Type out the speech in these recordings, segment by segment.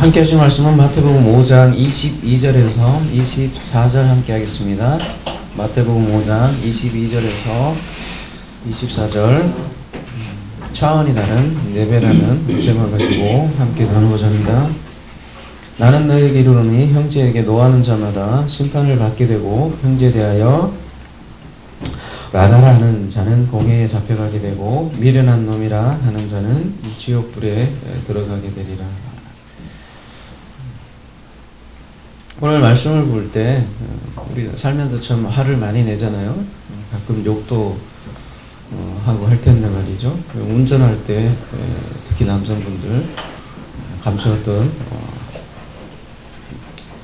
함께 하신 말씀은 마태복음 5장 22절에서 24절 함께 하겠습니다. 마태복음 5장 22절에서 24절 차원이 다른 예배라는 제목을 가지고 함께 나누고자 합니다. 나는 너에게 이르노니 형제에게 노하는 자마다 심판을 받게 되고 형제에 대하여 라다라 하는 자는 공회에 잡혀가게 되고 미련한 놈이라 하는 자는 지옥불에 들어가게 되리라. 오늘 말씀을 볼 때 우리 살면서 참 화를 많이 내잖아요. 가끔 욕도 하고 할 텐데 말이죠. 운전할 때 특히 남성분들 감추었던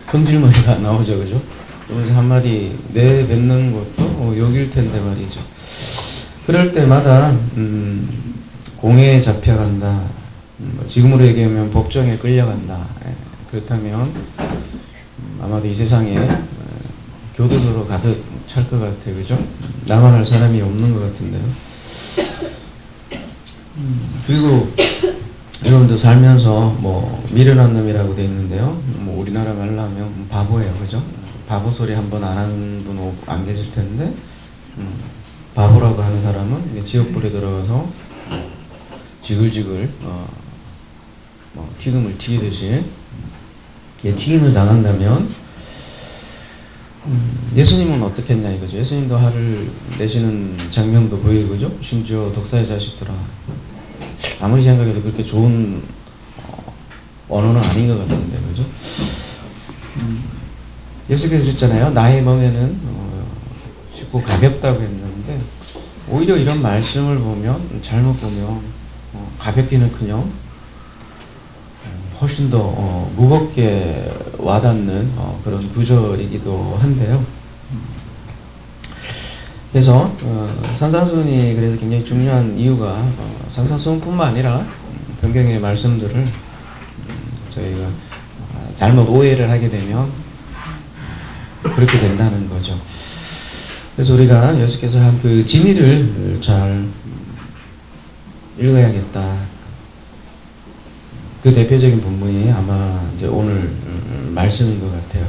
성질머리가 나오죠, 그죠? 그러면서 한마디 내뱉는 것도 욕일 텐데 말이죠. 그럴 때마다 공회에 잡혀간다. 지금으로 얘기하면 법정에 끌려간다. 그렇다면 아마도 이 세상에 교도소로 가득 찰 것 같아요, 그죠? 나만 할 사람이 없는 것 같은데요. 그리고 여러분들 살면서 뭐 미련한 놈이라고 돼 있는데요. 뭐 우리나라 말로 하면 바보예요, 그죠? 바보 소리 한번 안 하는 분 안 계실 텐데, 바보라고 하는 사람은 지옥불에 들어가서 지글지글 뭐 튀김을 튀기듯이 튀김을 당한다면 예수님은 어떻게 했냐 이거죠. 예수님도 화를 내시는 장면도 보이고, 그죠? 심지어 독사의 자식들아, 아무리 생각해도 그렇게 좋은 언어는 아닌 것 같은데, 그죠? 예수께서 그랬잖아요. 나의 멍에는 쉽고 가볍다고 했는데, 오히려 이런 말씀을 보면, 잘못 보면 가볍기는커녕 훨씬 더 무겁게 와닿는 그런 구절이기도 한데요. 그래서 산상수훈이 그래서 굉장히 중요한 이유가 산상수훈뿐만 아니라 성경의 말씀들을 저희가 잘못 오해를 하게 되면 그렇게 된다는 거죠. 그래서 우리가 예수께서 한 그 진리를 잘 읽어야겠다. 그 대표적인 본문이 아마 이제 오늘 말씀인 것 같아요.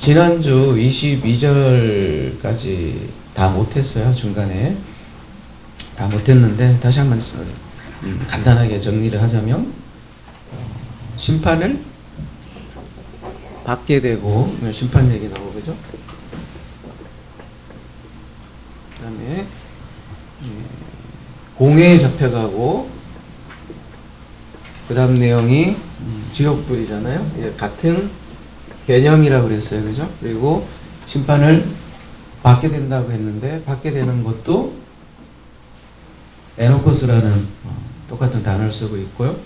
지난주 22절까지 다 못했어요. 중간에 다 못했는데 다시 한번 간단하게 정리를 하자면, 심판을 받게 되고, 심판 얘기 나오고, 그죠? 그 다음에 공회에 잡혀가고, 그 다음 내용이 지옥불이잖아요. 같은 개념이라고 그랬어요, 그죠? 그리고 심판을 받게 된다고 했는데, 받게 되는 것도 에노코스라는 똑같은 단어를 쓰고 있고요.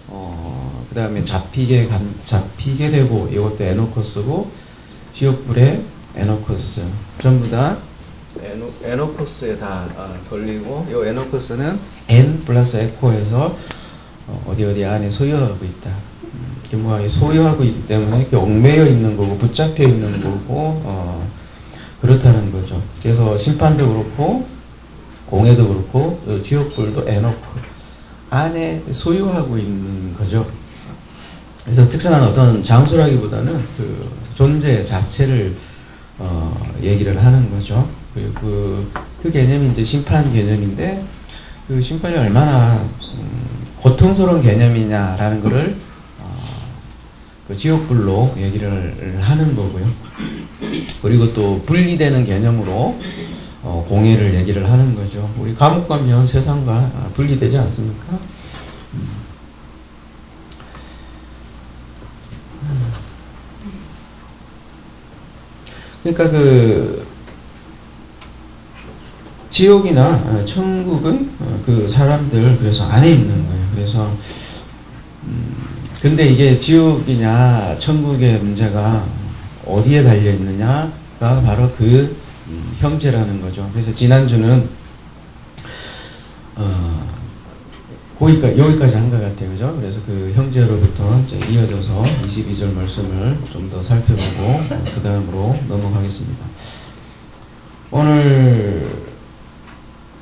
그 다음에 잡히게 되고, 이것도 에노코스고, 지옥불에 에노코스. 전부 다 에노코스에 다 걸리고, 이 에노코스는 N 플러스 에코에서 어디 안에 소유하고 있다. 소유하고 있기 때문에 이렇게 얽매여 있는 거고, 붙잡혀 있는 거고, 그렇다는 거죠. 그래서 심판도 그렇고, 공회도 그렇고, 지옥불도 에노코 안에 소유하고 있는 거죠. 그래서 특정한 어떤 장소라기보다는 그 존재 자체를 얘기를 하는 거죠. 그리고 그 개념이 이제 심판 개념인데, 그 심판이 얼마나 고통스러운 개념이냐라는 것을 그 지옥불로 얘기를 하는 거고요. 그리고 또 분리되는 개념으로 공회를 얘기를 하는 거죠. 우리 감옥 가면 세상과 분리되지 않습니까? 그러니까 그 지옥이나 천국은 그 사람들 그래서 안에 있는 거예요. 그래서 근데 이게 지옥이냐 천국의 문제가 어디에 달려 있느냐가 바로 그 형제라는 거죠. 그래서 지난주는 여기까지 한 것 같아요, 그죠? 그래서 그 형제로부터 이제 이어져서 22절 말씀을 좀 더 살펴보고 그 다음으로 넘어가겠습니다. 오늘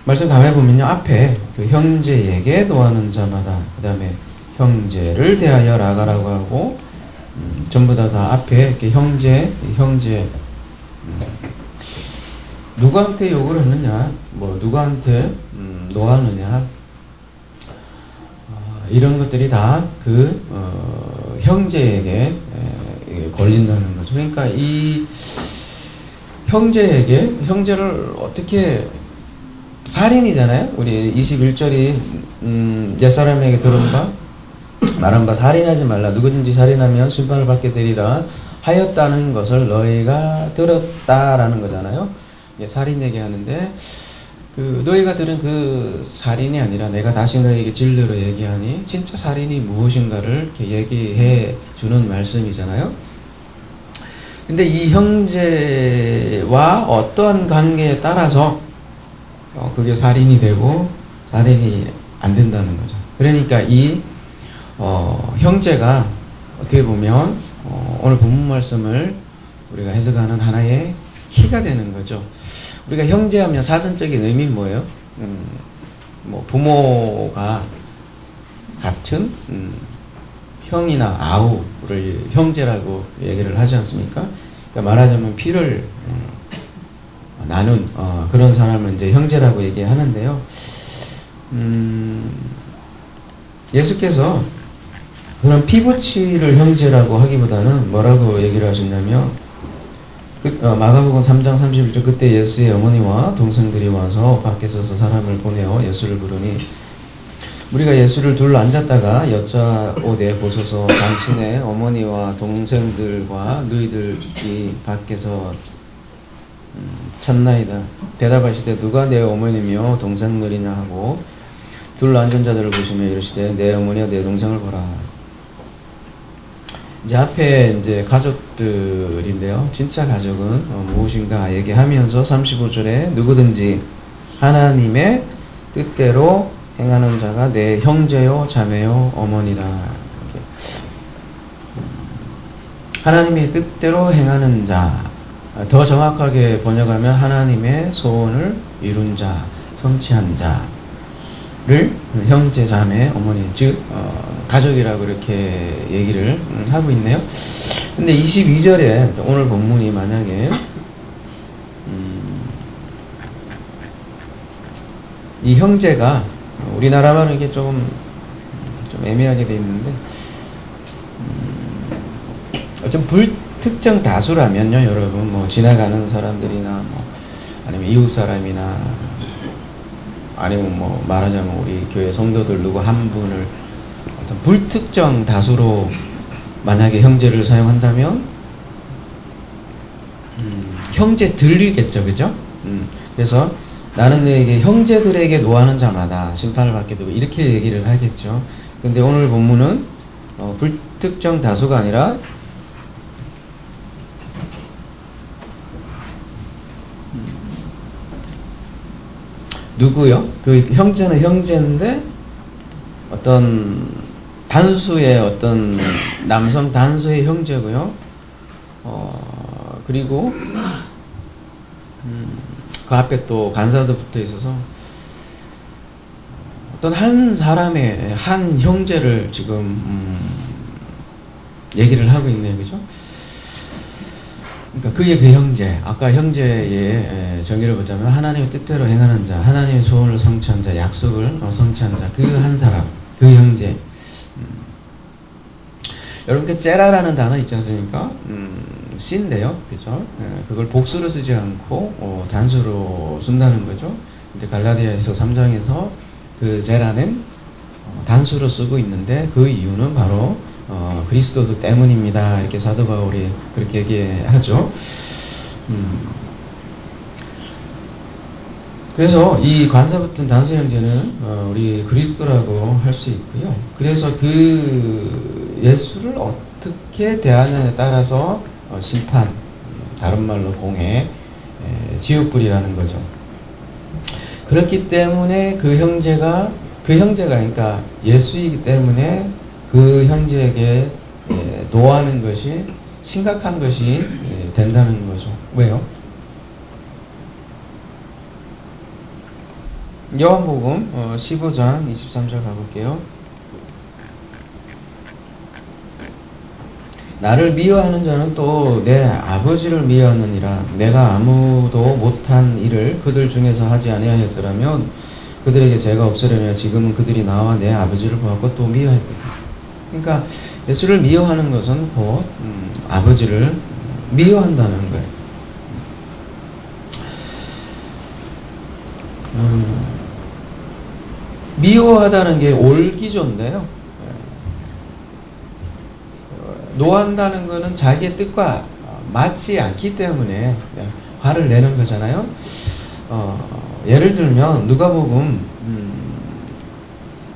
말씀 가만히 보면요, 앞에 그 형제에게 노하는 자마다, 그 다음에 형제를 대하여 라가라고 하고, 전부 다 앞에 이렇게 형제. 누구한테 욕을 하느냐, 뭐 누구한테 노하느냐, 이런 것들이 다 그 형제에게 걸린다는 거죠. 그러니까 이 형제를 어떻게, 살인이잖아요. 우리 21절이 옛사람에게 들은 바 말한 바 살인하지 말라. 누구든지 살인하면 심판을 받게 되리라 하였다는 것을 너희가 들었다라는 거잖아요. 살인 얘기하는데, 그 너희가 들은 그 살인이 아니라 내가 다시 너희에게 진리로 얘기하니 진짜 살인이 무엇인가를 이렇게 얘기해 주는 말씀이잖아요. 근데 이 형제와 어떠한 관계에 따라서 그게 살인이 되고 살인이 안 된다는 거죠. 그러니까 이 형제가 어떻게 보면 오늘 본문 말씀을 우리가 해석하는 하나의 키가 되는 거죠. 우리가 형제하면 사전적인 의미는 뭐예요? 뭐 부모가 같은 형이나 아우를 형제라고 얘기를 하지 않습니까? 그러니까 말하자면 피를 나눈 그런 사람을 이제 형제라고 얘기하는데요. 예수께서 그런 피부치를 형제라고 하기보다는 뭐라고 얘기를 하셨냐면, 마가복음 3장 31절, 그때 예수의 어머니와 동생들이 와서 밖에 서서 사람을 보내어 예수를 부르니 우리가 예수를 둘러 앉았다가 여짜오되 보소서 당신의 어머니와 동생들과 너희들이 밖에서 찾나이다. 대답하시되 누가 내 어머니며 동생들이냐 하고 둘러 앉은 자들을 보시며 이르시되 내 어머니와 내 동생을 보라. 이제 앞에 이제 가족들인데요. 진짜 가족은 무엇인가 얘기하면서 35절에 누구든지 하나님의 뜻대로 행하는 자가 내 형제요 자매요 어머니다. 하나님의 뜻대로 행하는 자, 더 정확하게 번역하면 하나님의 소원을 이룬 자, 성취한 자를 형제 자매 어머니, 즉 가족이라고 이렇게 얘기를 하고 있네요. 근데 22절에 오늘 본문이 만약에 이 형제가 우리나라말은 이게 좀 애매하게 돼 있는데, 좀 불특정 다수라면요, 여러분, 뭐 지나가는 사람들이나 뭐 아니면 이웃 사람이나 아니면 뭐 말하자면 우리 교회 성도들 누구 한 분을 어떤 불특정 다수로 만약에 형제를 사용한다면 형제들이겠죠, 그죠? 그래서 나는 너에게 형제들에게 노하는 자마다 심판을 받게 되고 이렇게 얘기를 하겠죠. 근데 오늘 본문은 불특정 다수가 아니라 누구요? 그 형제는 형제인데 어떤 단수의 어떤 남성 단수의 형제고요. 그리고 그 앞에 또 간사도 붙어 있어서 어떤 한 사람의 한 형제를 지금 얘기를 하고 있네요, 그죠? 그러니까 그게 그 형제, 아까 형제의 정의를 보자면 하나님의 뜻대로 행하는 자, 하나님의 소원을 성취한 자, 약속을 성취한 자, 그 한 사람, 그 형제. 여러분, 그 제라라는 단어 있지 않습니까? 씨인데요, 그죠? 그걸 복수로 쓰지 않고 단수로 쓴다는 거죠. 근데 갈라디아에서 3장에서 그 제라는 단수로 쓰고 있는데 그 이유는 바로 그리스도 때문입니다. 이렇게 사도 바울이 그렇게 얘기하죠. 그래서 이 관사 붙은 단수 형제는 우리 그리스도라고 할 수 있고요. 그래서 그 예수를 어떻게 대하느냐에 따라서 심판, 다른 말로 공회, 지옥불이라는 거죠. 그렇기 때문에 그 형제가 그러니까 예수이기 때문에 그 형제에게 노하는 것이 심각한 것이 된다는 거죠. 왜요? 요한복음 15장 23절 가볼게요. 나를 미워하는 자는 또 내 아버지를 미워하느니라. 내가 아무도 못한 일을 그들 중에서 하지 아니하였더라면 그들에게 죄가 없으려냐. 지금은 그들이 나와 내 아버지를 보았고 또 미워했더라. 그러니까 예수를 미워하는 것은 곧 아버지를 미워한다는 거예요. 미워하다는 게 올기조인데요. 노한다는 것은 자기의 뜻과 맞지 않기 때문에 화를 내는 거잖아요. 예를 들면 누가복음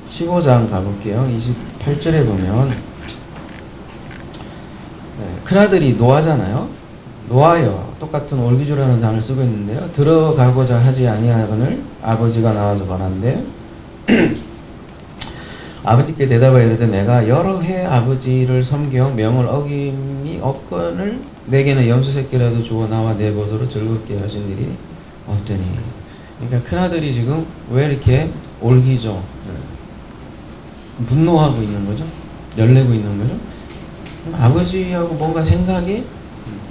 15장 가볼게요. 28절에 보면 큰아들이 노하잖아요. 노하여 똑같은 올기조라는 단어를 쓰고 있는데요. 들어가고자 하지 아니하거늘 아버지가 나와서 권한대 아버지께 대답하여 이르되 내가 여러 해 아버지를 섬겨 명을 어김이 없거늘 내게는 염소 새끼라도 주어 나와 내 벗으로 즐겁게 하신 일이 없더니. 그러니까 큰아들이 지금 왜 이렇게 올기죠? 분노하고 있는 거죠? 열내고 있는 거죠? 아버지하고 뭔가 생각이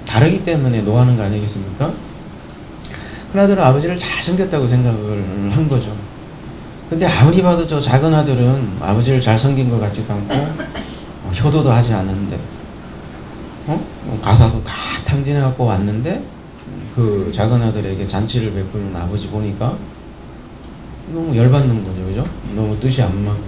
다르기 때문에 노하는 거 아니겠습니까? 큰아들은 아버지를 잘 섬겼다고 생각을 한 거죠. 근데 아무리 봐도 저 작은 아들은 아버지를 잘 섬긴 것 같지도 않고 효도도 하지 않는데 가사도 다 탕진해 갖고 왔는데 그 작은 아들에게 잔치를 베푸는 아버지 보니까 너무 열받는 거죠. 그죠? 너무 뜻이 안 맞고.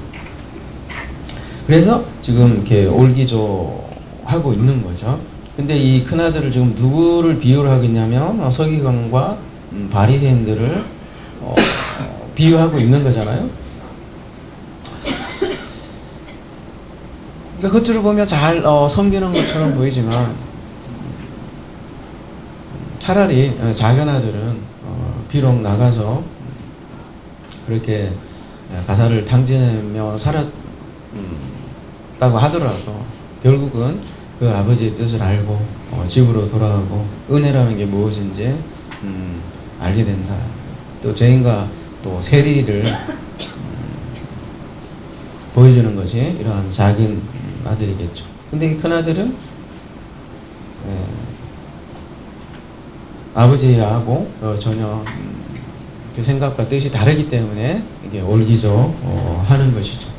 그래서 지금 이렇게 올기조하고 있는 거죠. 근데 이 큰아들을 지금 누구를 비유를 하고 있냐면 서기관과 바리새인들을 비유하고 있는 거잖아요. 그러니까 겉으로 보면 잘 섬기는 것처럼 보이지만 차라리 작은 아들은 비록 나가서 그렇게 가사를 탕진하며 살았다고 하더라도 결국은 그 아버지의 뜻을 알고 집으로 돌아가고 은혜라는 게 무엇인지 알게 된다. 또 죄인과 또 세리를 보여주는 것이 이러한 작은 아들이겠죠. 근데 이 큰 아들은 아버지하고 전혀 그 생각과 뜻이 다르기 때문에 이게 올기조 하는 것이죠.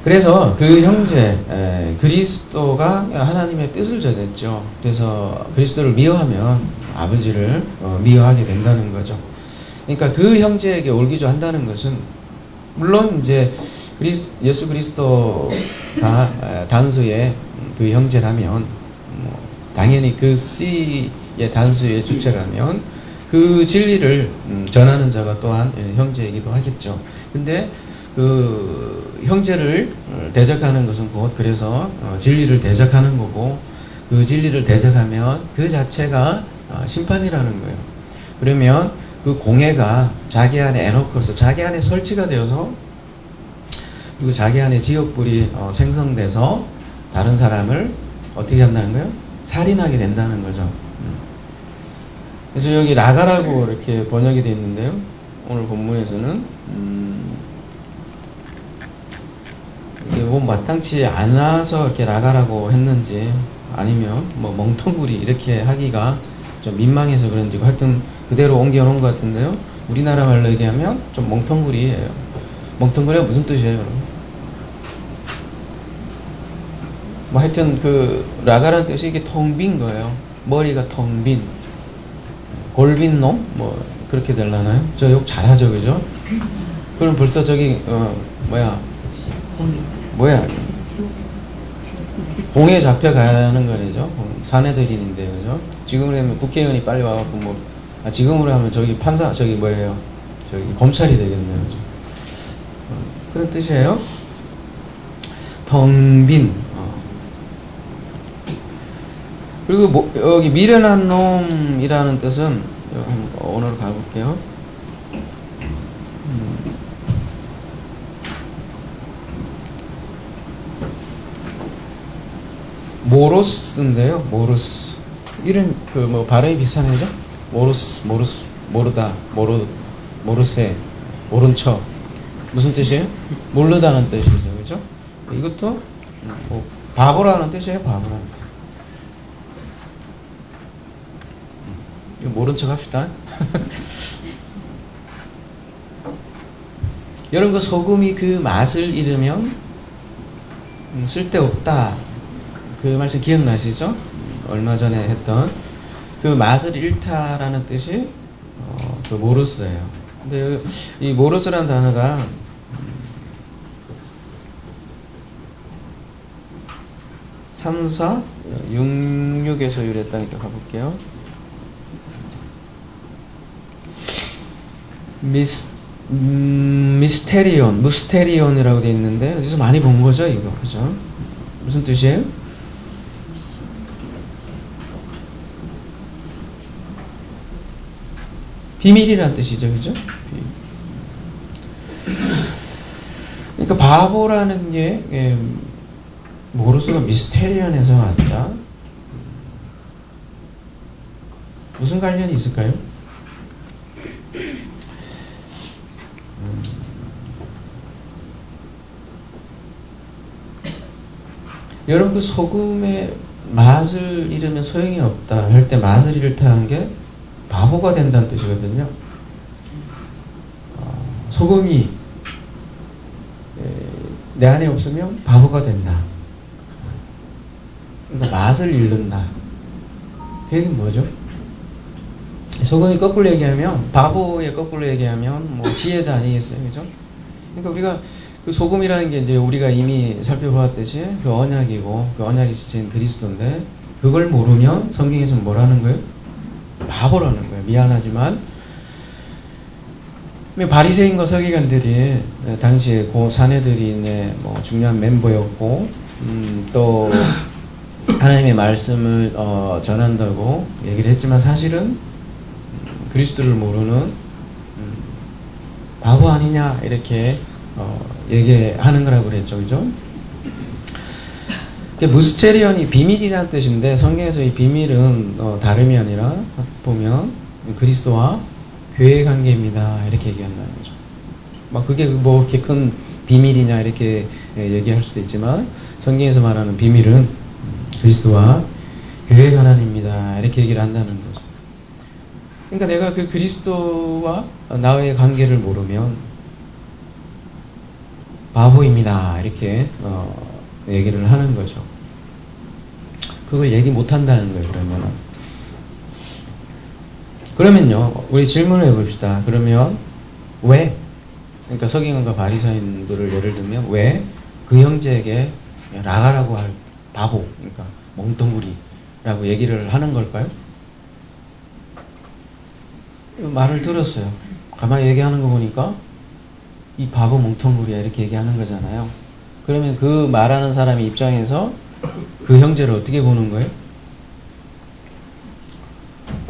그래서 그 형제 그리스도가 하나님의 뜻을 전했죠. 그래서 그리스도를 미워하면 아버지를 미워하게 된다는 거죠. 그러니까 그 형제에게 올기조 한다는 것은 물론 이제 예수 그리스도가 단수의 그 형제라면 당연히 그 씨의 단수의 주체라면 그 진리를 전하는 자가 또한 형제이기도 하겠죠. 근데 그 형제를 대적하는 것은 곧 그래서 진리를 대적하는 거고 그 진리를 대적하면 그 자체가 심판이라는 거예요. 그러면 그 공회가 자기 안에 에너커서 자기 안에 설치가 되어서 그리고 자기 안에 지역불이 생성돼서 다른 사람을 어떻게 한다는 거예요? 살인하게 된다는 거죠. 그래서 여기 라가라고 이렇게 번역이 되어 있는데요. 오늘 본문에서는 이게 뭐 마땅치 않아서 이렇게 라가라고 했는지 아니면 뭐 멍텅구리 이렇게 하기가 좀 민망해서 그런지 하여튼 그대로 옮겨놓은 것 같은데요. 우리나라 말로 얘기하면 좀 멍텅구리예요. 멍텅구리가 무슨 뜻이에요, 여러분? 뭐 하여튼 그 라가라는 뜻이 이게 텅 빈 거예요. 머리가 텅 빈. 골빈 놈? 뭐 그렇게 되려나요? 저 욕 잘하죠, 그죠? 그럼 벌써 저기 뭐야 공에 잡혀가는 거죠. 사내들인데 그죠? 지금으로 하면 국회의원이 빨리 와갖고 뭐 지금으로 하면 저기 판사 저기 뭐예요? 저기 검찰이 되겠네요, 그죠? 그런 뜻이에요. 텅 빈. 그리고 여기 미련한 놈이라는 뜻은 언어로 가볼게요. 모로스인데요. 모로스. 이름 그 뭐 발음이 비슷하네요. 모로스, 모르다, 모르세, 모른 척. 무슨 뜻이에요? 모르다는 뜻이죠, 그죠? 이것도 뭐 바보라는 뜻이에요. 바보라는 뜻. 이거 모른 척 합시다. 여러분 그 소금이 그 맛을 잃으면 쓸데없다. 그 말씀 기억나시죠? 얼마 전에 했던 그 맛을 잃다라는 뜻이 그 모르스예요. 근데 이 모르스라는 단어가 3, 4, 66에서 유래했다니까 가볼게요. 무스테리온이라고 되어 있는데 어디서 많이 본 거죠, 이거. 그죠? 무슨 뜻이에요? 비밀이란 뜻이죠, 그죠? 그러니까 바보라는 게 모르스가 미스테리온에서 왔다. 무슨 관련이 있을까요? 여러분 그 소금의 맛을 잃으면 소용이 없다 할 때 맛을 잃다는 게 바보가 된다는 뜻이거든요. 소금이 내 안에 없으면 바보가 된다. 그러니까 맛을 잃는다. 그 얘기는 뭐죠? 소금이 거꾸로 얘기하면 바보의 거꾸로 얘기하면 뭐 지혜자 아니겠어요, 그죠? 그러니까 우리가 그 소금이라는 게 이제 우리가 이미 살펴보았듯이 그 언약이고 그 언약이 지친 그리스도인데 그걸 모르면 성경에서 뭐라는 거예요? 바보라는 거예요. 미안하지만 바리새인과 서기관들이 당시에 고 사내들인의 뭐 중요한 멤버였고 또 하나님의 말씀을 전한다고 얘기를 했지만 사실은 그리스도를 모르는 바보 아니냐 이렇게 얘기하는 거라고 그랬죠, 그죠? 무스테리온이 비밀이라는 뜻인데 성경에서 이 비밀은 다름이 아니라 보면 그리스도와 교회의 관계입니다 이렇게 얘기한다는 거죠. 막 그게 뭐 이렇게 큰 비밀이냐 이렇게 얘기할 수도 있지만 성경에서 말하는 비밀은 그리스도와 교회의 관한입니다 이렇게 얘기를 한다는 거죠. 그러니까 내가 그 그리스도와 나의 관계를 모르면 바보입니다 이렇게 얘기를 하는 거죠. 그걸 얘기 못 한다는 거예요. 그러면요 우리 질문을 해봅시다. 그러면 왜, 그러니까 서기관과 바리새인들을 예를 들면 왜 그 형제에게 라가라고 할 바보, 그러니까 멍텅구리라고 얘기를 하는 걸까요? 말을 들었어요. 가만히 얘기하는 거 보니까 이 바보 멍텅구리야 이렇게 얘기하는 거잖아요. 그러면 그 말하는 사람의 입장에서 그 형제를 어떻게 보는 거예요?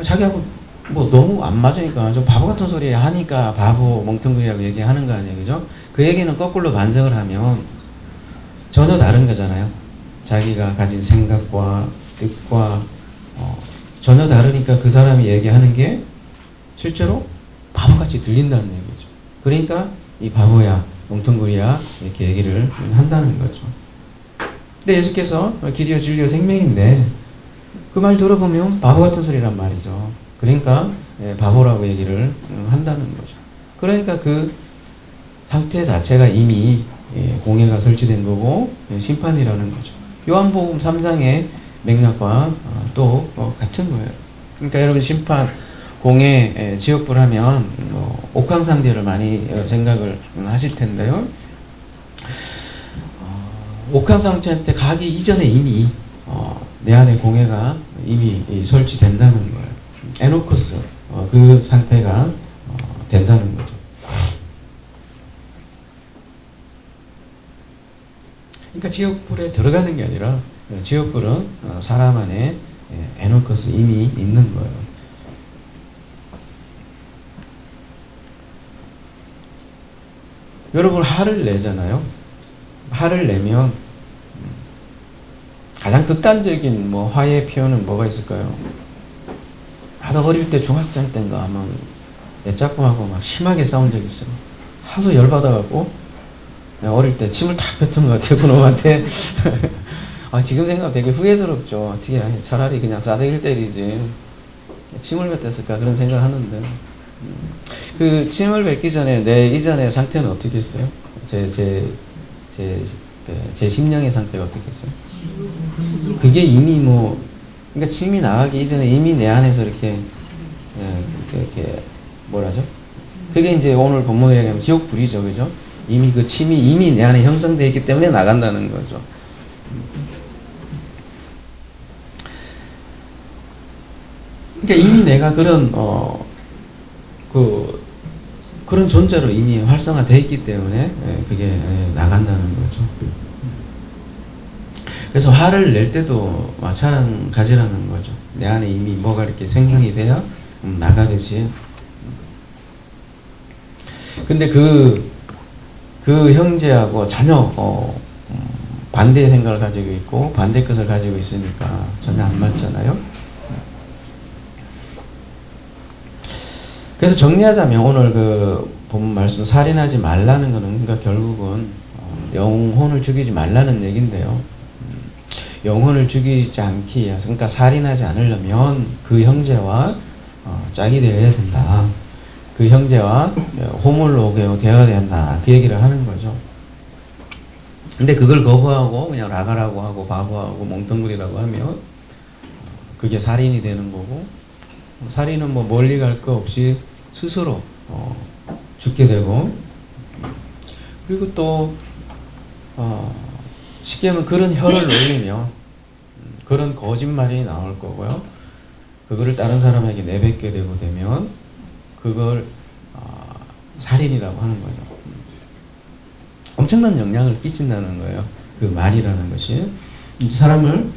자기하고 뭐 너무 안 맞으니까 좀 바보 같은 소리 하니까 바보 멍텅구리라고 얘기하는 거 아니에요, 그죠? 그 얘기는 거꾸로 반증을 하면 전혀 다른 거잖아요. 자기가 가진 생각과 뜻과 전혀 다르니까 그 사람이 얘기하는 게 실제로 바보같이 들린다는 얘기죠. 그러니까 이 바보야, 멍텅구리야 이렇게 얘기를 한다는 거죠. 근데 예수께서 길이요 진리요 생명인데 그 말 들어보면 바보 같은 소리란 말이죠. 그러니까 바보라고 얘기를 한다는 거죠. 그러니까 그 상태 자체가 이미 공회가 설치된 거고 심판이라는 거죠. 요한복음 3장의 맥락과 또 같은 거예요. 그러니까 여러분 심판, 공회, 지옥불 하면 옥황상제를 많이 생각을 하실 텐데요. 옥황상제한테 가기 이전에 이미 내 안에 공회가 이미 설치된다는 거예요. 에노코스 그 상태가 된다는 거죠. 그러니까 지옥불에 들어가는 게 아니라 지옥불은 사람 안에 에노코스 이미 있는 거예요. 여러분 화를 내잖아요. 화를 내면 가장 극단적인 화의 표현은 뭐가 있을까요? 나도 어릴 때 중학생 때인가 하면 내 짝꿍하고 막 심하게 싸운 적 있어요. 하도 열받아갖고 어릴 때 침을 탁 뱉은 것 같아요, 그놈한테. 아, 지금 생각하면 되게 후회스럽죠. 어떻게 차라리 그냥 싸대기를 때리지. 침을 뱉었을까 그런 생각 하는데. 그 침을 뱉기 전에 내 이전의 상태는 어떻게 했어요? 제 심령의 상태가 어떻게 했어요? 그게 이미 뭐, 그러니까 침이 나가기 이전에 이미 내 안에서 이렇게 뭐라죠? 그게 이제 오늘 본문에 얘기하면 지옥불이죠, 그죠? 이미 그 침이 이미 내 안에 형성되어 있기 때문에 나간다는 거죠. 그러니까 이미 내가 그런 그런 존재로 이미 활성화되어 있기 때문에 그게 나간다는 거죠. 그래서 화를 낼 때도 마찬가지라는 거죠. 내 안에 이미 뭐가 이렇게 생성이 돼야 나가듯이. 근데 그 형제하고 전혀 반대의 생각을 가지고 있고 반대 것을 가지고 있으니까 전혀 안 맞잖아요. 그래서 정리하자면 오늘 그 본 말씀 살인하지 말라는 거는 그러니까 결국은 영혼을 죽이지 말라는 얘긴데요. 영혼을 죽이지 않기 위해서, 그러니까 살인하지 않으려면 그 형제와 짝이 되어야 된다. 그 형제와 호물로게 되어야 된다. 그 얘기를 하는 거죠. 근데 그걸 거부하고 그냥 라가라고 하고 바보하고 멍텅구리라고 하면 그게 살인이 되는 거고, 살인은 뭐 멀리 갈 거 없이 스스로 죽게 되고, 그리고 또 쉽게 하면 그런 혀를 놀리며 그런 거짓말이 나올 거고요. 그거를 다른 사람에게 내뱉게 되면 그걸 살인이라고 하는 거죠. 엄청난 영향을 끼친다는 거예요. 그 말이라는 것이 사람을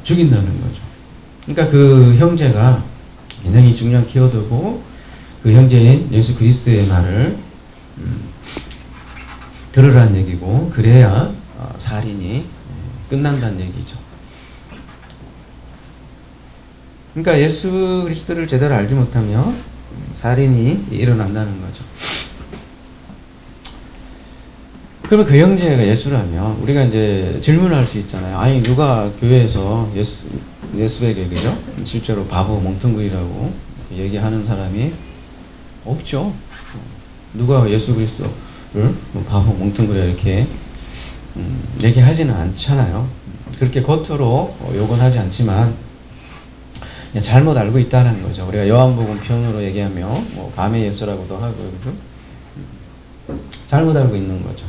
죽인다는 거죠. 그러니까 그 형제가 굉장히 중요한 키워드고, 그 형제인 예수 그리스도의 말을 들으라는 얘기고, 그래야 살인이 끝난다는 얘기죠. 그러니까 예수 그리스도를 제대로 알지 못하면 살인이 일어난다는 거죠. 그러면 그 형제가 예수라면 우리가 이제 질문할 수 있잖아요. 아니, 누가 교회에서 예수에게, 그죠? 실제로 바보 멍텅구리라고 얘기하는 사람이 없죠. 누가 예수 그리스도를 바보 멍텅구리 이렇게 얘기하지는 않잖아요. 그렇게 겉으로 욕은 하지 않지만 잘못 알고 있다는 거죠. 우리가 요한복음 편으로 얘기하며 뭐 밤의 예수라고도 하고, 그죠? 잘못 알고 있는 거죠.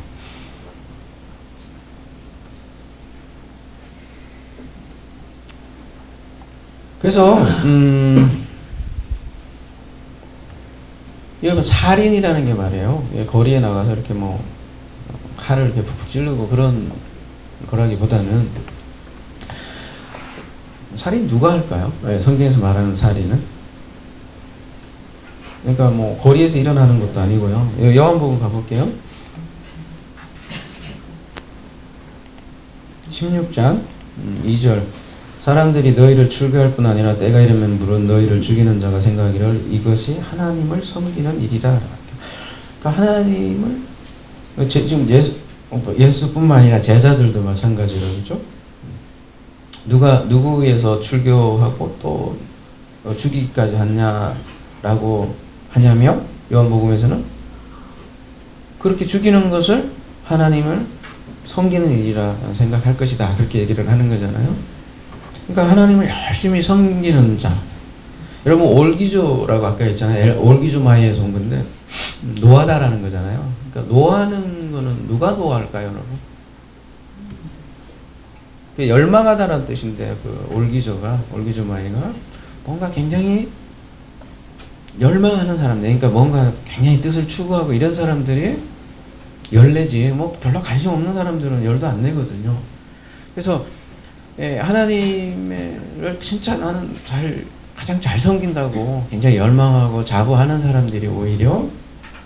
그래서 여러분, 살인이라는 게 말이에요. 거리에 나가서 이렇게 뭐 칼을 이렇게 푹푹 찌르고 그런 거라기보다는, 살인 누가 할까요? 성경에서 말하는 살인은, 그러니까 뭐 거리에서 일어나는 것도 아니고요. 요한복음 가볼게요. 16장 2절. 사람들이 너희를 출교할 뿐 아니라 때가 이르면 물론 너희를 죽이는 자가 생각하기를 이것이 하나님을 섬기는 일이라. 그러니까 하나님을, 지금 예수뿐만 아니라 제자들도 마찬가지로, 그렇죠? 누구 위해서 출교하고 또 죽이기까지 하냐라고 하냐며, 요한복음에서는 그렇게 죽이는 것을 하나님을 섬기는 일이라 생각할 것이다. 그렇게 얘기를 하는 거잖아요. 그러니까 하나님을 열심히 섬기는 자. 여러분, 올기조라고 아까 했잖아요. 올기조마이에서 온 건데 노하다라는 거잖아요. 그러니까 노하는 거는 누가 노할까요, 여러분? 열망하다라는 뜻인데, 그 올기조마이가 뭔가 굉장히 열망하는 사람들, 그러니까 뭔가 굉장히 뜻을 추구하고 이런 사람들이 열내지, 뭐 별로 관심 없는 사람들은 열도 안 내거든요. 그래서 하나님을 진짜 나는 가장 잘 섬긴다고 굉장히 열망하고 자부하는 사람들이 오히려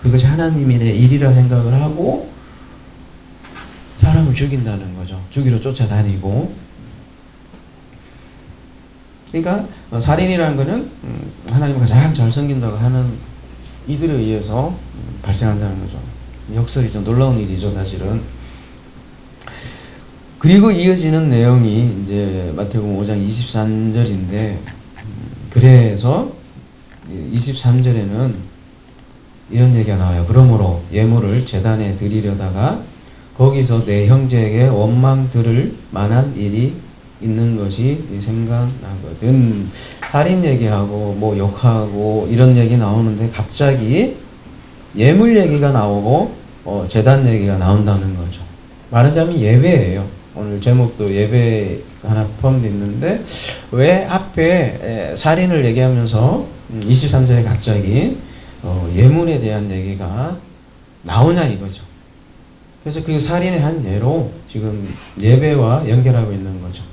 그것이 하나님의 일이라 생각을 하고 사람을 죽인다는 거죠. 죽이러 쫓아다니고. 그러니까 살인이라는 거는 하나님을 가장 잘 섬긴다고 하는 이들에 의해서 발생한다는 거죠. 역설이죠. 놀라운 일이죠, 사실은. 그리고 이어지는 내용이 이제 마태복음 5장 23절인데, 그래서 23절에는 이런 얘기가 나와요. 그러므로 예물을 제단에 드리려다가 거기서 내 형제에게 원망 들을 만한 일이 있는 것이 생각나거든. 살인 얘기하고 뭐 욕하고 이런 얘기 나오는데 갑자기 예물 얘기가 나오고 제단 얘기가 나온다는 거죠. 말하자면 예배예요. 오늘 제목도 예배 하나 포함되어 있는데 왜 앞에 살인을 얘기하면서 23절에 갑자기 예물에 대한 얘기가 나오냐 이거죠. 그래서 그 살인의 한 예로 지금 예배와 연결하고 있는 거죠.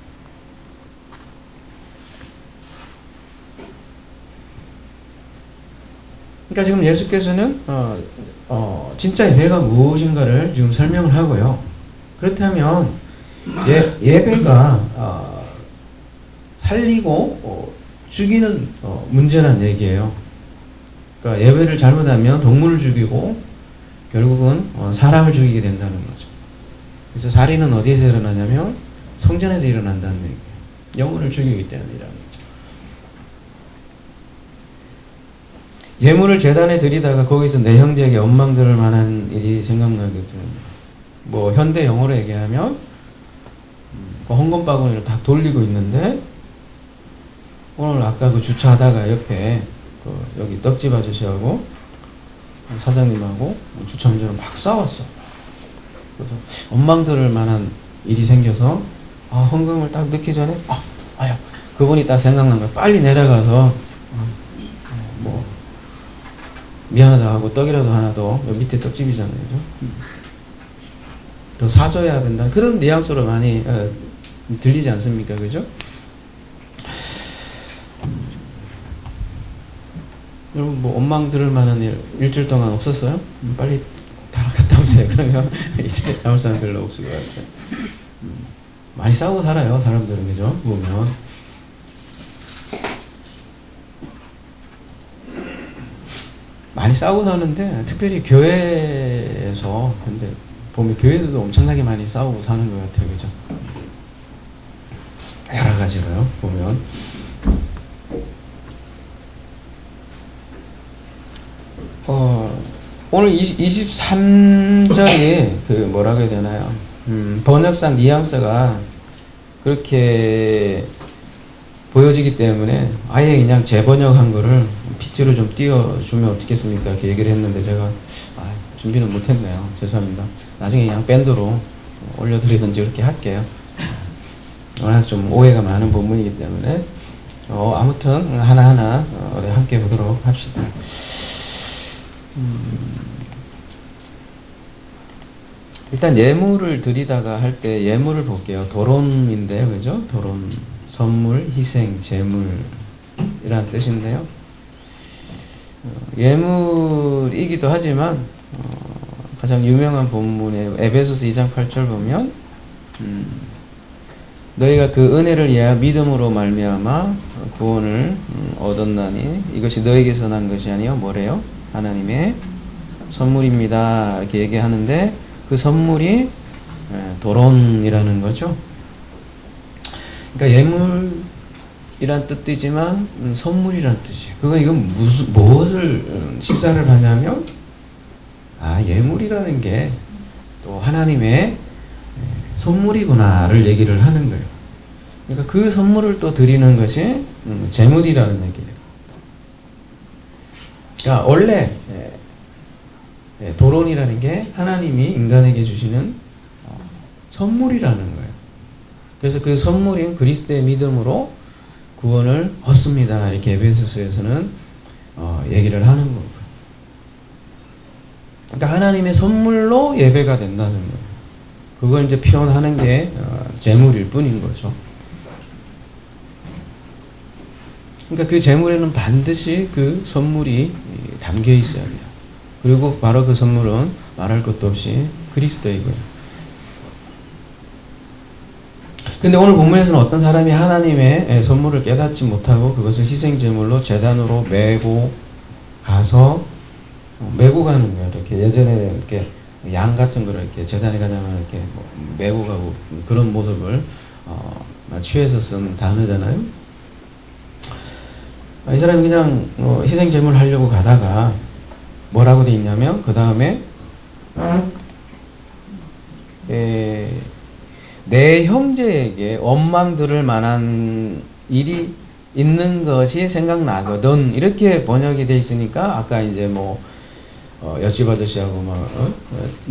그러니까 지금 예수께서는 진짜 예배가 무엇인가를 지금 설명을 하고요. 그렇다면 예배가 살리고 죽이는 문제란 얘기예요. 그러니까 예배를 잘못하면 동물을 죽이고 결국은 사람을 죽이게 된다는 거죠. 그래서 살인은 어디에서 일어나냐면 성전에서 일어난다는 얘기예요. 영혼을 죽이기 때문이라는 거죠. 예물을 제단에 드리다가 거기서 내 형제에게 원망 들을 만한 일이 생각나거든. 뭐 현대 영어로 얘기하면 그 헌금 바구니를 딱 돌리고 있는데 오늘 아까 그 주차하다가 옆에 여기 떡집 아저씨하고 사장님하고 주차 문제로 막 싸웠어. 그래서 원망 들을 만한 일이 생겨서 헌금을 딱 넣기 전에 그분이 딱 생각난 거야. 빨리 내려가서 뭐 미안하다 하고 떡이라도 하나 더, 밑에 떡집이잖아요. 그죠? 더 사줘야 된다. 그런 뉘앙스로 많이 들리지 않습니까? 그죠? 여러분 뭐 원망 들을 만한 일 일주일 동안 없었어요? 빨리 다 갔다 오세요. 그러면 이제 나올 사람 별로 없을 것 같아요. 많이 싸우고 살아요, 사람들은. 그죠? 보면 많이 싸우고 사는데 특별히 교회에서 근데 보면 교회들도 엄청나게 많이 싸우고 사는 것 같아요. 그죠? 여러 가지로요. 보면 오늘 23절이 그 뭐라고 해야 되나요? 번역상 뉘앙스가 그렇게 보여지기 때문에 아예 그냥 재번역한 거를 PT로 좀 띄워주면 어떻겠습니까? 이렇게 얘기를 했는데 제가 준비는 못했네요. 죄송합니다. 나중에 그냥 밴드로 올려드리든지 그렇게 할게요. 워낙 좀 오해가 많은 부분이기 때문에 아무튼 하나하나 우리 함께 보도록 합시다. 일단 예물을 드리다가 할 때 예물을 볼게요. 도론인데 그죠? 도론, 선물, 희생, 제물이라는 뜻인데요. 예물이기도 하지만 가장 유명한 본문의 에베소서 2장 8절 보면 너희가 그 은혜를 위하여 믿음으로 말미암아 구원을 얻었나니 이것이 너희에게서 난 것이 아니요 뭐래요? 하나님의 선물입니다. 이렇게 얘기하는데 그 선물이 도론이라는 거죠. 그러니까 예물이란 뜻도 있지만 선물이란 뜻이에요. 이건 무엇을 시사를 하냐면 예물이라는 게 또 하나님의 선물이구나를 얘기를 하는 거예요. 그러니까 그 선물을 또 드리는 것이 제물이라는 얘기예요. 그러니까 원래 도론이라는 게 하나님이 인간에게 주시는 선물이라는 거예요. 그래서 그 선물인 그리스도의 믿음으로 구원을 얻습니다. 이렇게 에베소서에서는 얘기를 하는 거고요. 그러니까 하나님의 선물로 예배가 된다는 거예요. 그걸 이제 표현하는 게 제물일 뿐인 거죠. 그러니까 그 제물에는 반드시 그 선물이 담겨 있어야 돼요. 그리고 바로 그 선물은 말할 것도 없이 그리스도이고요. 근데 오늘 본문에서는 어떤 사람이 하나님의 선물을 깨닫지 못하고 그것을 희생제물로 제단으로 메고 가서 메고 가는 거예요. 이렇게 예전에 이렇게 양 같은 거를 이렇게 재단에 가자면 이렇게 뭐 메고 가고 그런 모습을 취해서 쓴 단어잖아요. 이 사람이 그냥 희생 제물을 하려고 가다가 뭐라고 돼 있냐면 그 다음에 내 형제에게 원망 들을 만한 일이 있는 것이 생각나거든. 이렇게 번역이 돼 있으니까 아까 이제 뭐 옆집 아저씨하고 막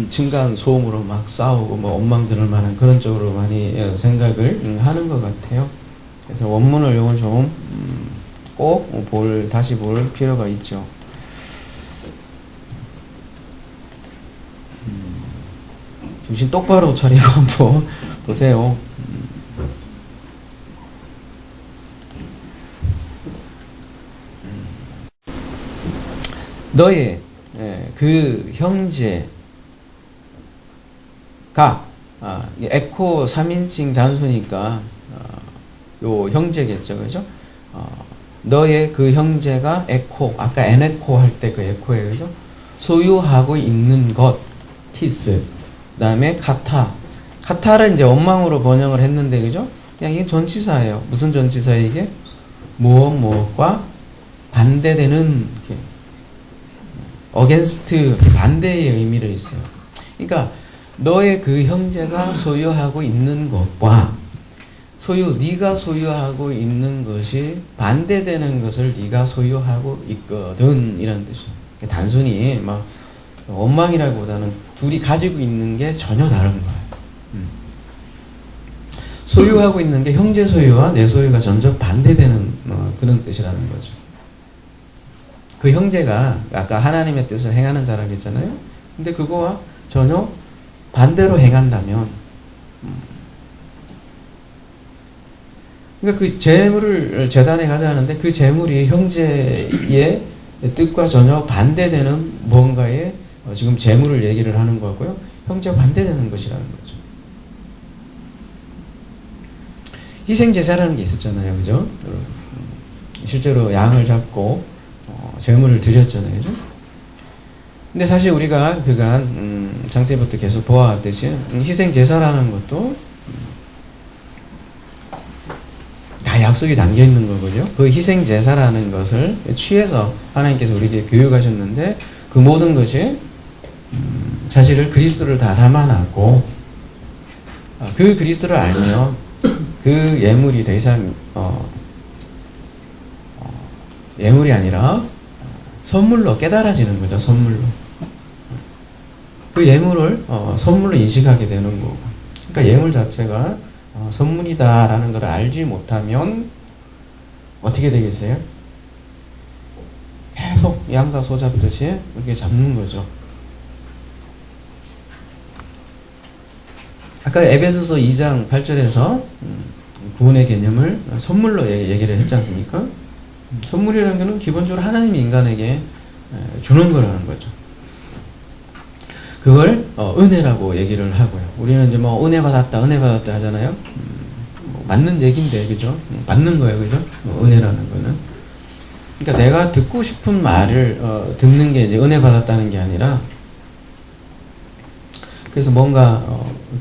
층간 소음으로 막 싸우고 뭐 원망 들을 만한 그런 쪽으로 많이 생각을 하는 것 같아요. 그래서 원문을 요건 좀 꼭 다시 볼 필요가 있죠. 정신 똑바로 차리고 한번 보세요. 너의 그 형제가 에코 3인칭 단수니까 요 형제겠죠, 그죠? 너의 그 형제가 에코, 아까 에네코 할 때 그 에코예요, 그죠? 소유하고 있는 것, 티스. 그 다음에 카타를 이제 원망으로 번역을 했는데, 그죠? 그냥 이게 전치사예요. 무슨 전치사예요, 이게? 무엇과 반대되는, against, 반대의 의미를 있어요. 그러니까, 너의 그 형제가 소유하고 있는 것과 네가 소유하고 있는 것이 반대되는 것을 네가 소유하고 있거든, 이런 뜻이에요. 단순히 막 원망이라기보다는 둘이 가지고 있는 게 전혀 다른 거예요. 소유하고 있는 게 형제 소유와 내 소유가 전적 반대되는 그런 뜻이라는 거죠. 그 형제가 아까 하나님의 뜻을 행하는 자라고 했잖아요. 근데 그거와 전혀 반대로 행한다면 그러니까 그 재물을 재단에 가자 하는데 그 재물이 형제의 뜻과 전혀 반대되는 뭔가에 지금 재물을 얘기를 하는 거고요. 형제와 반대되는 것이라는 거죠. 희생제사라는 게 있었잖아요. 그죠? 실제로 양을 잡고 재물을 드렸잖아요. 그죠? 근데 사실 우리가 그간 장세부터 계속 보아왔듯이 희생제사라는 것도 다 약속이 담겨 있는 거거든요. 그 희생제사라는 것을 취해서 하나님께서 우리에게 교육하셨는데 그 모든 것이 사실을 그리스도를 다 담아놨고 그 그리스도를 알면 그 예물이 더 이상 예물이 아니라 선물로 깨달아지는 거죠. 선물로. 그 예물을 선물로 인식하게 되는 거고. 그러니까 예물 자체가 선물이다라는 걸 알지 못하면 어떻게 되겠어요? 계속 양과 소 잡듯이 이렇게 잡는 거죠. 아까 에베소서 2장 8절에서 구원의 개념을 선물로 얘기를 했지 않습니까? 선물이라는 것은 기본적으로 하나님이 인간에게 주는 거라는 거죠. 그걸 은혜라고 얘기를 하고요. 우리는 이제 뭐 은혜 받았다 하잖아요. 맞는 얘기인데, 그죠? 받는 거예요, 그죠? 은혜라는 거는. 그러니까 내가 듣고 싶은 말을 듣는 게 이제 은혜 받았다는 게 아니라, 그래서 뭔가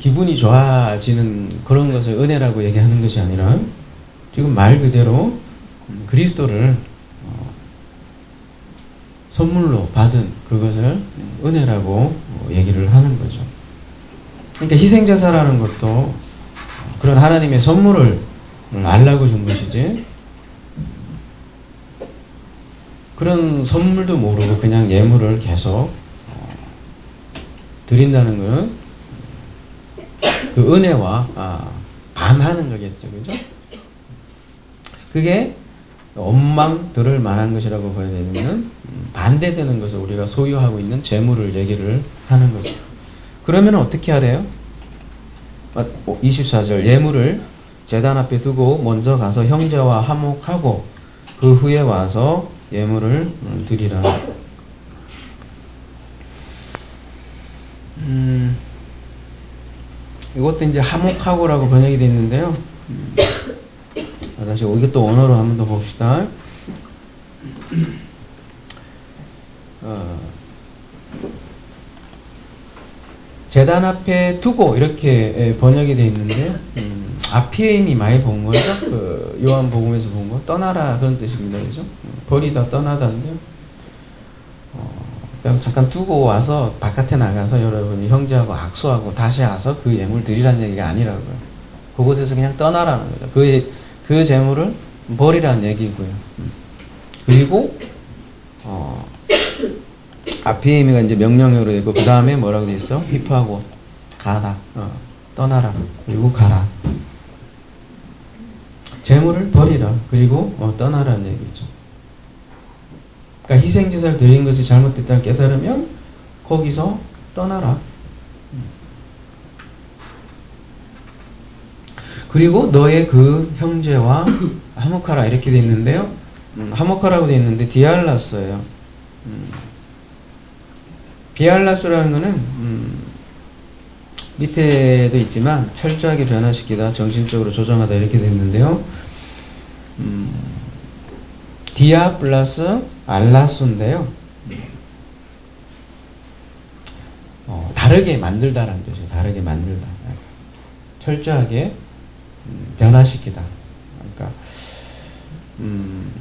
기분이 좋아지는 그런 것을 은혜라고 얘기하는 것이 아니라, 지금 말 그대로 그리스도를 선물로 받은 그것을 은혜라고 얘기를 하는 거죠. 그러니까 희생제사라는 것도 그런 하나님의 선물을 알라고 준 것이지 그런 선물도 모르고 그냥 예물을 계속 드린다는 것은 그 은혜와 반하는 거겠죠. 그죠? 그게 원망 들을 만한 것이라고 봐야 되면 반대되는 것을 우리가 소유하고 있는 재물을 얘기를 하는 거죠. 그러면 어떻게 하래요? 24절 예물을 제단 앞에 두고 먼저 가서 형제와 화목하고 그 후에 와서 예물을 드리라. 이것도 이제 화목하고라고 번역이 되어 있는데요. 다시 이것도 원어로 한 번 더 봅시다. 제단 앞에 두고 이렇게 번역이 되어 있는데요. 아피엠이 많이 본 거죠. 그 요한복음에서 본 거. 떠나라 그런 뜻입니다. 그죠? 버리다 떠나다인데요. 그냥 잠깐 두고 와서 바깥에 나가서 여러분이 형제하고 악수하고 다시 와서 그 예물 드리라는 얘기가 아니라고요. 그곳에서 그냥 떠나라는 거죠. 그 재물을 버리라는 얘기고요. 그리고 앞에 의미가 이제 명령어로 되고 그 다음에 뭐라고 돼 있어? 휘파하고 가라, 떠나라, 그리고 가라. 재물을 버리라, 그리고 떠나라는 얘기죠. 그러니까 희생제사를 드린 것이 잘못됐다고 깨달으면 거기서 떠나라. 그리고 너의 그 형제와 화목하라 이렇게 돼 있는데요. 화목하라고 돼 있는데 디알라스예요. 비알라스라는 거는 밑에도 있지만 철저하게 변화시키다, 정신적으로 조정하다 이렇게 돼 있는데요. 디아 플러스 알라수인데요. 다르게 만들다라는 뜻이에요. 다르게 만들다. 철저하게 변화시키다. 그러니까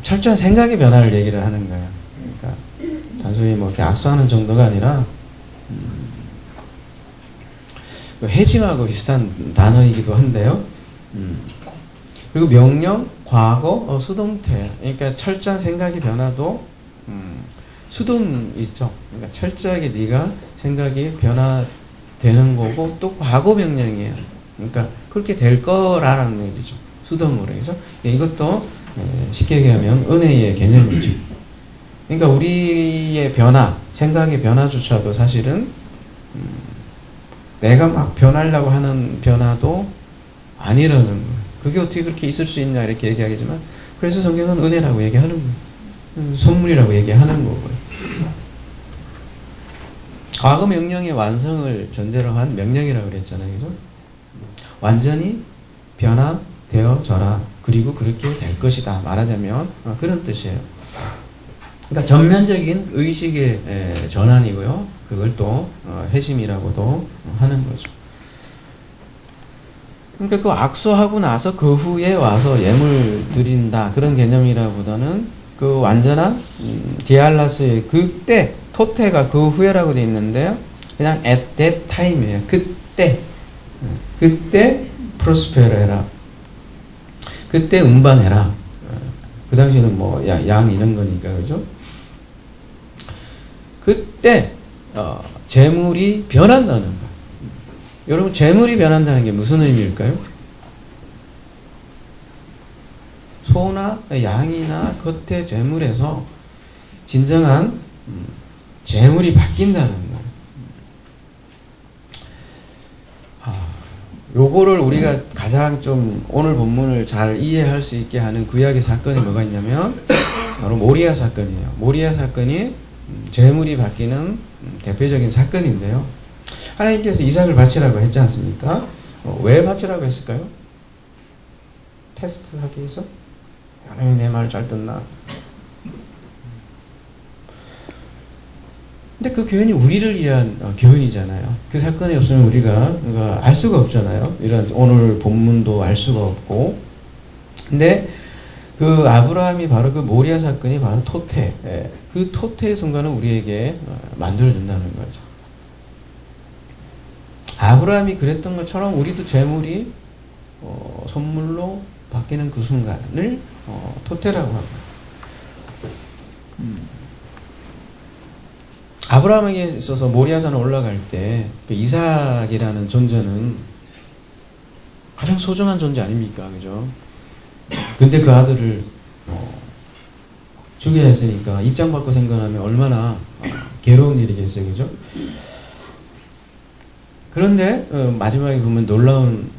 철저한 생각의 변화를 얘기를 하는 거예요. 그러니까 단순히 뭐 이렇게 악수하는 정도가 아니라 해징하고 비슷한 단어이기도 한데요. 그리고 명령, 과거, 수동태. 그러니까 철저한 생각의 변화도 수동 있죠. 그러니까 철저하게 네가 생각이 변화되는 거고 또 과거 명령이에요. 그러니까 그렇게 될 거라는 얘기죠. 수동으로. 그죠? 이것도 쉽게 얘기하면 은혜의 개념이죠. 그러니까 우리의 변화, 생각의 변화조차도 사실은 내가 막 변하려고 하는 변화도 아니라는 거예요. 그게 어떻게 그렇게 있을 수 있냐 이렇게 얘기하겠지만 그래서 성경은 은혜라고 얘기하는 거예요. 선물이라고 얘기하는 거고요. 과거 명령의 완성을 전제로 한 명령이라고 그랬잖아요. 그죠? 완전히 변화되어져라. 그리고 그렇게 될 것이다. 말하자면 그런 뜻이에요. 그러니까 전면적인 의식의 전환이고요. 그걸 또 회심이라고도 하는 거죠. 그러니까 그 악수하고 나서 그 후에 와서 예물 드린다 그런 개념이라보다는 그 완전한 디알라스의 그때 토테가 그 후에라고 되어 있는데요. 그냥 at that time이에요. 그때 프로스페러 해라. 그때 운반해라. 그 당시에는 뭐 양 이런 거니까 그죠? 그때 재물이 변한다는 거. 여러분 재물이 변한다는 게 무슨 의미일까요? 소나 양이나 겉의 재물에서 진정한 재물이 바뀐다는 거예요. 요거를 우리가 가장 좀 오늘 본문을 잘 이해할 수 있게 하는 구약의 사건이 뭐가 있냐면 바로 모리아 사건이에요. 모리아 사건이 재물이 바뀌는 대표적인 사건인데요. 하나님께서 이삭을 바치라고 했지 않습니까? 왜 바치라고 했을까요? 테스트 하기 위해서? 하나님이 내 말을 잘 듣나? 근데 그 교훈이 우리를 위한 교훈이잖아요. 그 사건이 없으면 우리가 알 수가 없잖아요. 이런 오늘 본문도 알 수가 없고. 근데 그 아브라함이 바로 그 모리아 사건이 바로 토테. 그 토테의 순간을 우리에게 만들어준다는 거죠. 아브라함이 그랬던 것처럼 우리도 재물이 선물로 바뀌는 그 순간을 토테라고 합니다. 아브라함에게 있어서 모리아산을 올라갈 때 그 이삭이라는 존재는 가장 소중한 존재 아닙니까? 그죠? 근데 그 아들을 죽여야 했으니까 입장 바꿔 생각하면 얼마나 괴로운 일이겠어요. 그죠? 그런데 마지막에 보면 놀라운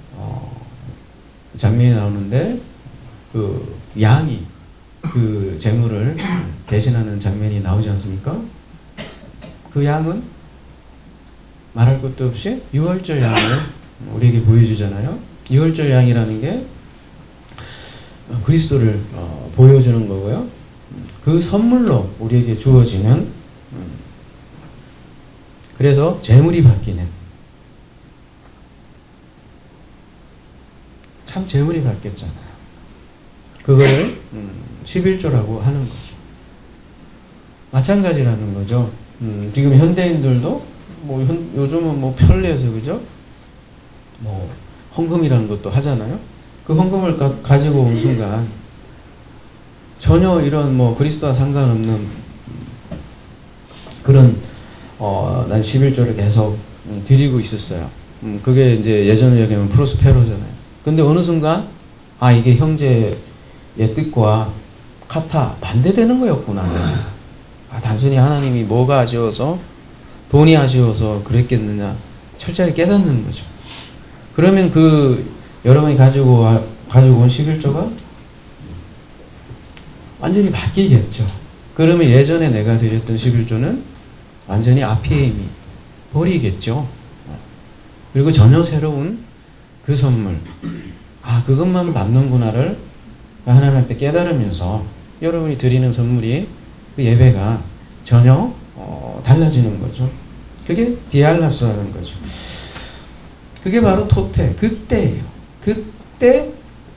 장면이 나오는데 그 양이 그 재물을 대신하는 장면이 나오지 않습니까? 그 양은 말할 것도 없이 유월절 양을 우리에게 보여주잖아요. 유월절 양이라는 게 그리스도를 보여주는 거고요. 그 선물로 우리에게 주어지는 그래서 재물이 바뀌는 참 재물이 바뀌었잖아요. 그걸 11조라고 하는 거죠. 마찬가지라는 거죠. 지금 현대인들도 요즘은 편리해서 그죠? 헌금이라는 것도 하잖아요. 그 헌금을 가지고 온 순간 전혀 이런 그리스도와 상관없는 그런 난 11조를 계속 드리고 있었어요. 그게 이제 예전에 얘기하면 프로스페로잖아요. 근데 어느 순간 이게 형제의 뜻과 반대되는 거였구나. 단순히 하나님이 뭐가 아쉬워서 돈이 아쉬워서 그랬겠느냐 철저하게 깨닫는 거죠. 그러면 여러분이 가지고 온 11조가 완전히 바뀌겠죠. 그러면 예전에 내가 드렸던 11조는 완전히 앞의 힘이 버리겠죠. 그리고 전혀 새로운 그 선물, 그것만 받는구나를 하나님 앞에 깨달으면서 여러분이 드리는 선물이 그 예배가 전혀 달라지는 거죠. 그게 디알라스라는 거죠. 그게 바로 토테, 그때예요. 그때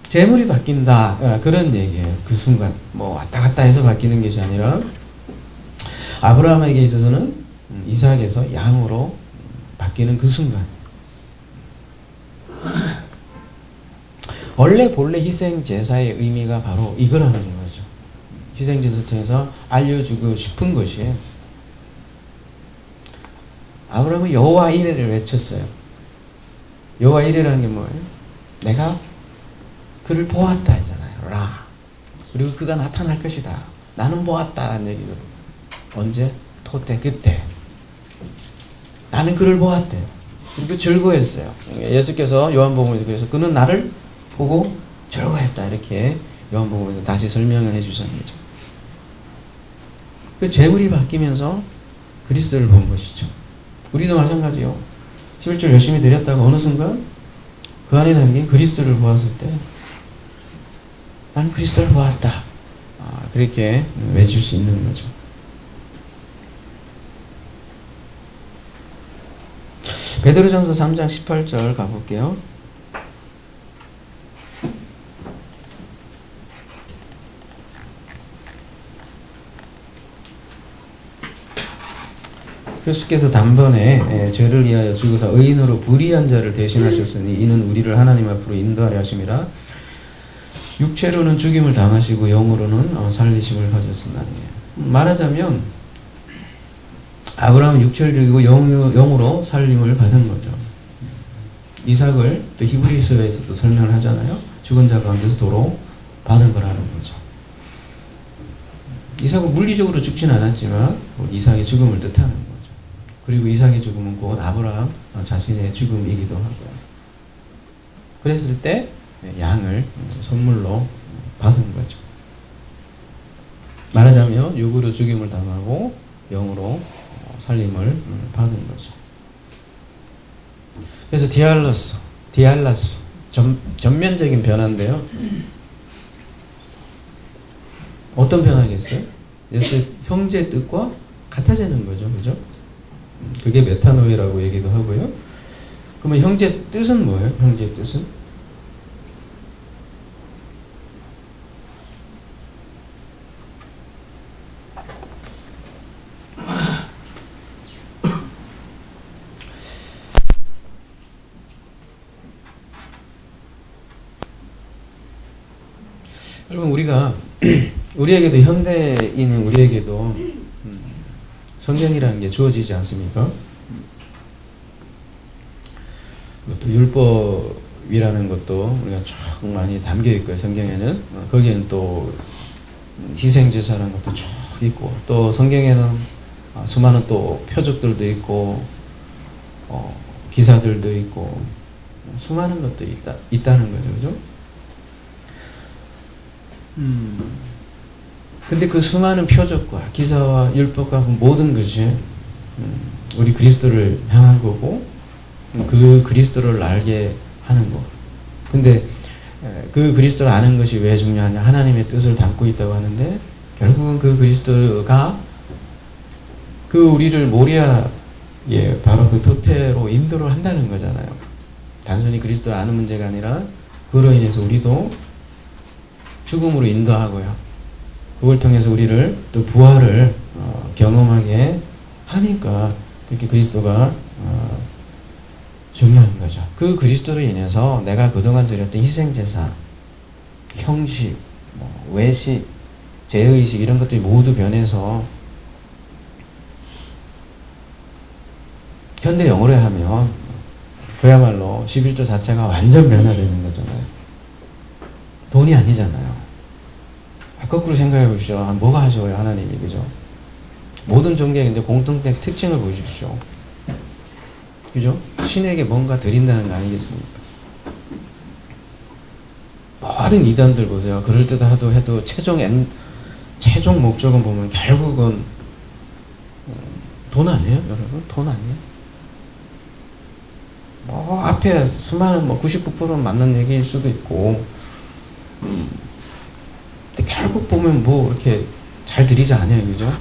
재물이 바뀐다. 그런 얘기예요. 그 순간 왔다 갔다 해서 바뀌는 것이 아니라 아브라함에게 있어서는 이삭에서 양으로 바뀌는 그 순간. 본래 희생 제사의 의미가 바로 이거라는 거죠. 희생 제사에서 알려주고 싶은 것이 아브라함은 여호와 이레를 외쳤어요. 여호와 이레라는 게 뭐예요? 내가 그를 보았다 하잖아요. 라. 그리고 그가 나타날 것이다. 나는 보았다라는 얘기거든요. 언제? 토때 그때. 나는 그를 보았대요. 그리고 즐거워했어요. 예수께서 요한복음에서 그래서 그는 나를 보고 즐거워했다. 이렇게 요한복음에서 다시 설명을 해주자는 거죠. 그 재물이 바뀌면서 그리스도를 본 것이죠. 우리도 마찬가지요. 11절 열심히 드렸다가 어느 순간 그 안에 담긴 그리스도를 보았을 때 나는 그리스도를 보았다. 그렇게 외칠 수 있는 거죠. 베드로전서 3장 18절 가볼게요. 그리스도께서 단번에 죄를 위하여 죽으사 의인으로 불의한 자를 대신하셨으니 이는 우리를 하나님 앞으로 인도하려 하심이라. 육체로는 죽임을 당하시고 영으로는 살리심을 가졌으나니. 말하자면 아브라함은 육체를 죽이고 영으로 살림을 받은 거죠. 이삭을 또 히브리서에서도 설명을 하잖아요. 죽은 자 가운데서 도로 받은 거라는 거죠. 이삭은 물리적으로 죽진 않았지만 이삭의 죽음을 뜻하는 거죠. 그리고 이삭의 죽음은 곧 아브라함 자신의 죽음이기도 하고요. 그랬을 때 양을 선물로 받은 거죠. 말하자면 육으로 죽임을 당하고 영으로 살림을 받은 거죠. 그래서 디알라스 전면적인 변화인데요. 어떤 변화겠어요? 예수 형제의 뜻과 같아지는 거죠. 그죠? 그게 메타노이라고 얘기도 하고요. 그러면 형제의 뜻은 뭐예요? 형제의 뜻은? 여러분 우리에게도 현대인인 우리에게도 성경이라는 게 주어지지 않습니까? 또 율법이라는 것도 우리가 쭉 많이 담겨 있고요. 성경에는 거기에는 또 희생제사라는 것도 쭉 있고 또 성경에는 수많은 또 표적들도 있고 기사들도 있고 수많은 것도 있다는 거죠. 그죠? 근데 그 수많은 표적과 기사와 율법과 모든 것이 우리 그리스도를 향한 거고 그 그리스도를 알게 하는 거. 근데 그 그리스도를 아는 것이 왜 중요하냐? 하나님의 뜻을 담고 있다고 하는데 결국은 그 그리스도가 그 우리를 모리아에 바로 그 토테로 인도를 한다는 거잖아요. 단순히 그리스도를 아는 문제가 아니라 그로 인해서 우리도 죽음으로 인도하고요. 그걸 통해서 우리를 또 부활을 경험하게 하니까 그렇게 그리스도가 중요한 거죠. 그 그리스도로 인해서 내가 그동안 드렸던 희생제사, 형식, 외식, 제의식 이런 것들이 모두 변해서 현대 영어로 하면 그야말로 11조 자체가 완전 변화되는 거잖아요. 돈이 아니잖아요. 거꾸로 생각해 보십시오. 뭐가 하셔요, 하나님이, 그죠? 모든 종교의 이제 공통된 특징을 보십시오. 그죠? 신에게 뭔가 드린다는 거 아니겠습니까? 모든 이단들 보세요. 그럴듯하도 해도 최종 목적은 보면 결국은 돈 아니에요, 여러분? 돈 아니에요? 앞에 수많은 99%는 맞는 얘기일 수도 있고, 근데 결국 보면 이렇게 잘 드리지 않아요, 그죠?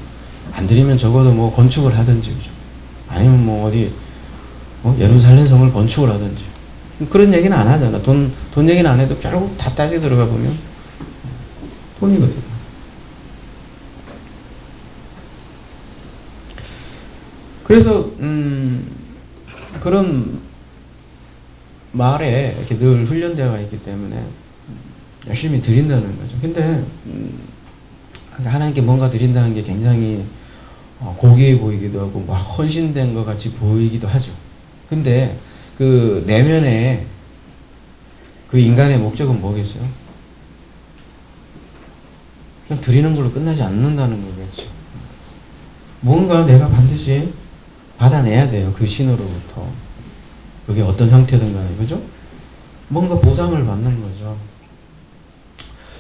안 드리면 적어도 건축을 하든지, 그죠? 아니면 어디, 예루살렘 성을 건축을 하든지. 그런 얘기는 안 하잖아. 돈 얘기는 안 해도 결국 다 따지고 들어가 보면 돈이거든요. 그래서, 그런 말에 이렇게 늘 훈련되어 있기 때문에 열심히 드린다는 거죠. 근데, 하나님께 뭔가 드린다는 게 굉장히 고귀해 보이기도 하고, 막 헌신된 것 같이 보이기도 하죠. 근데, 그 내면에 그 인간의 목적은 뭐겠어요? 그냥 드리는 걸로 끝나지 않는다는 거겠죠. 뭔가 내가 반드시 받아내야 돼요. 그 신으로부터. 그게 어떤 형태든 간에, 그죠? 뭔가 보상을 받는 거죠.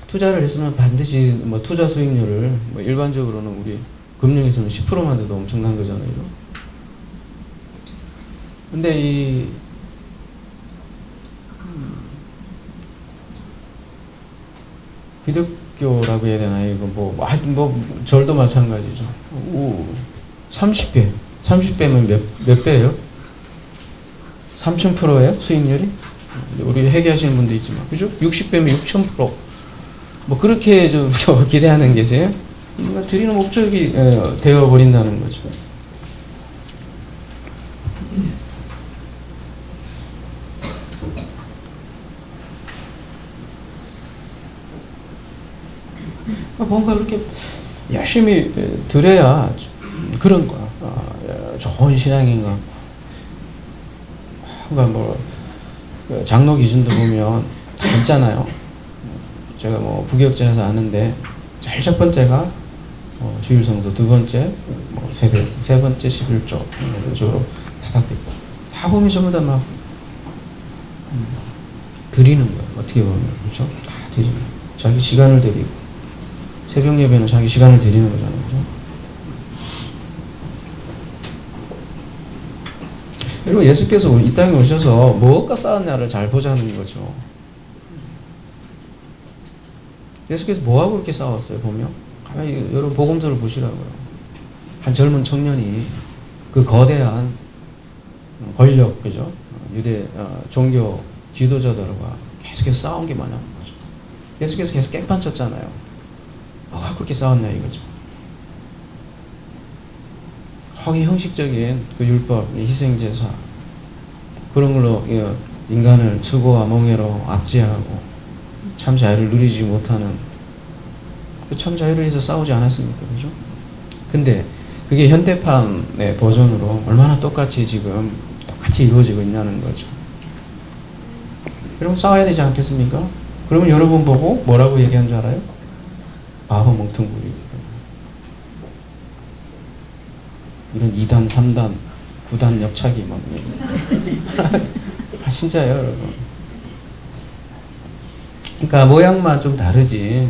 투자를 했으면 반드시 투자 수익률을 일반적으로는 우리 금융에서는 10%만 돼도 엄청난 거잖아요. 근데 이 기독교라고 해야 되나요? 이거 절도 마찬가지죠. 30배. 30배면 몇 배예요? 3000%예요? 수익률이? 우리 회계하시는 분도 있지만, 그죠? 60배면 6000%. 그렇게 좀 기대하는 게세요? 드리는 목적이 되어버린다는 거죠. 뭔가 그렇게 열심히 드려야 그런 거야. 좋은 신앙인가. 장로 기준도 보면 다 있잖아요. 제가 부교육자에서 아는데, 제일 첫 번째가 주일성도, 두 번째 세배, 세 번째 11조 이런 식으로 다 있고, 다 보면 전부 다 드리는 거예요. 어떻게 보면, 그렇죠? 다 드리는 거예요. 자기 시간을 드리고, 새벽 예배는 자기 시간을 드리는 거잖아요, 그죠? 그리고 예수께서 이 땅에 오셔서 무엇과 싸웠냐를 잘 보자는 거죠. 예수께서 뭐하고 그렇게 싸웠어요, 보면? 여러분, 복음서를 보시라고요. 한 젊은 청년이 그 거대한 권력, 그죠? 유대 종교 지도자들과 계속해서 싸운 게 많은 거죠. 예수께서 계속 깽판 쳤잖아요. 뭐가 그렇게 싸웠냐 이거죠. 허기 형식적인 그 율법, 희생제사, 그런 걸로 인간을 수고와 멍해로 압제하고 참 자유를 누리지 못하는 그 참 자유를 위해서 싸우지 않았습니까? 그죠? 근데 그게 현대판의 버전으로 얼마나 똑같이 이루어지고 있냐는 거죠. 여러분, 싸워야 되지 않겠습니까? 그러면 여러분 보고 뭐라고 얘기한 줄 알아요? 바보 멍텅구리. 이런 2단, 3단, 9단 옆차기 막. 진짜요, 여러분. 그러니까 모양만 좀 다르지.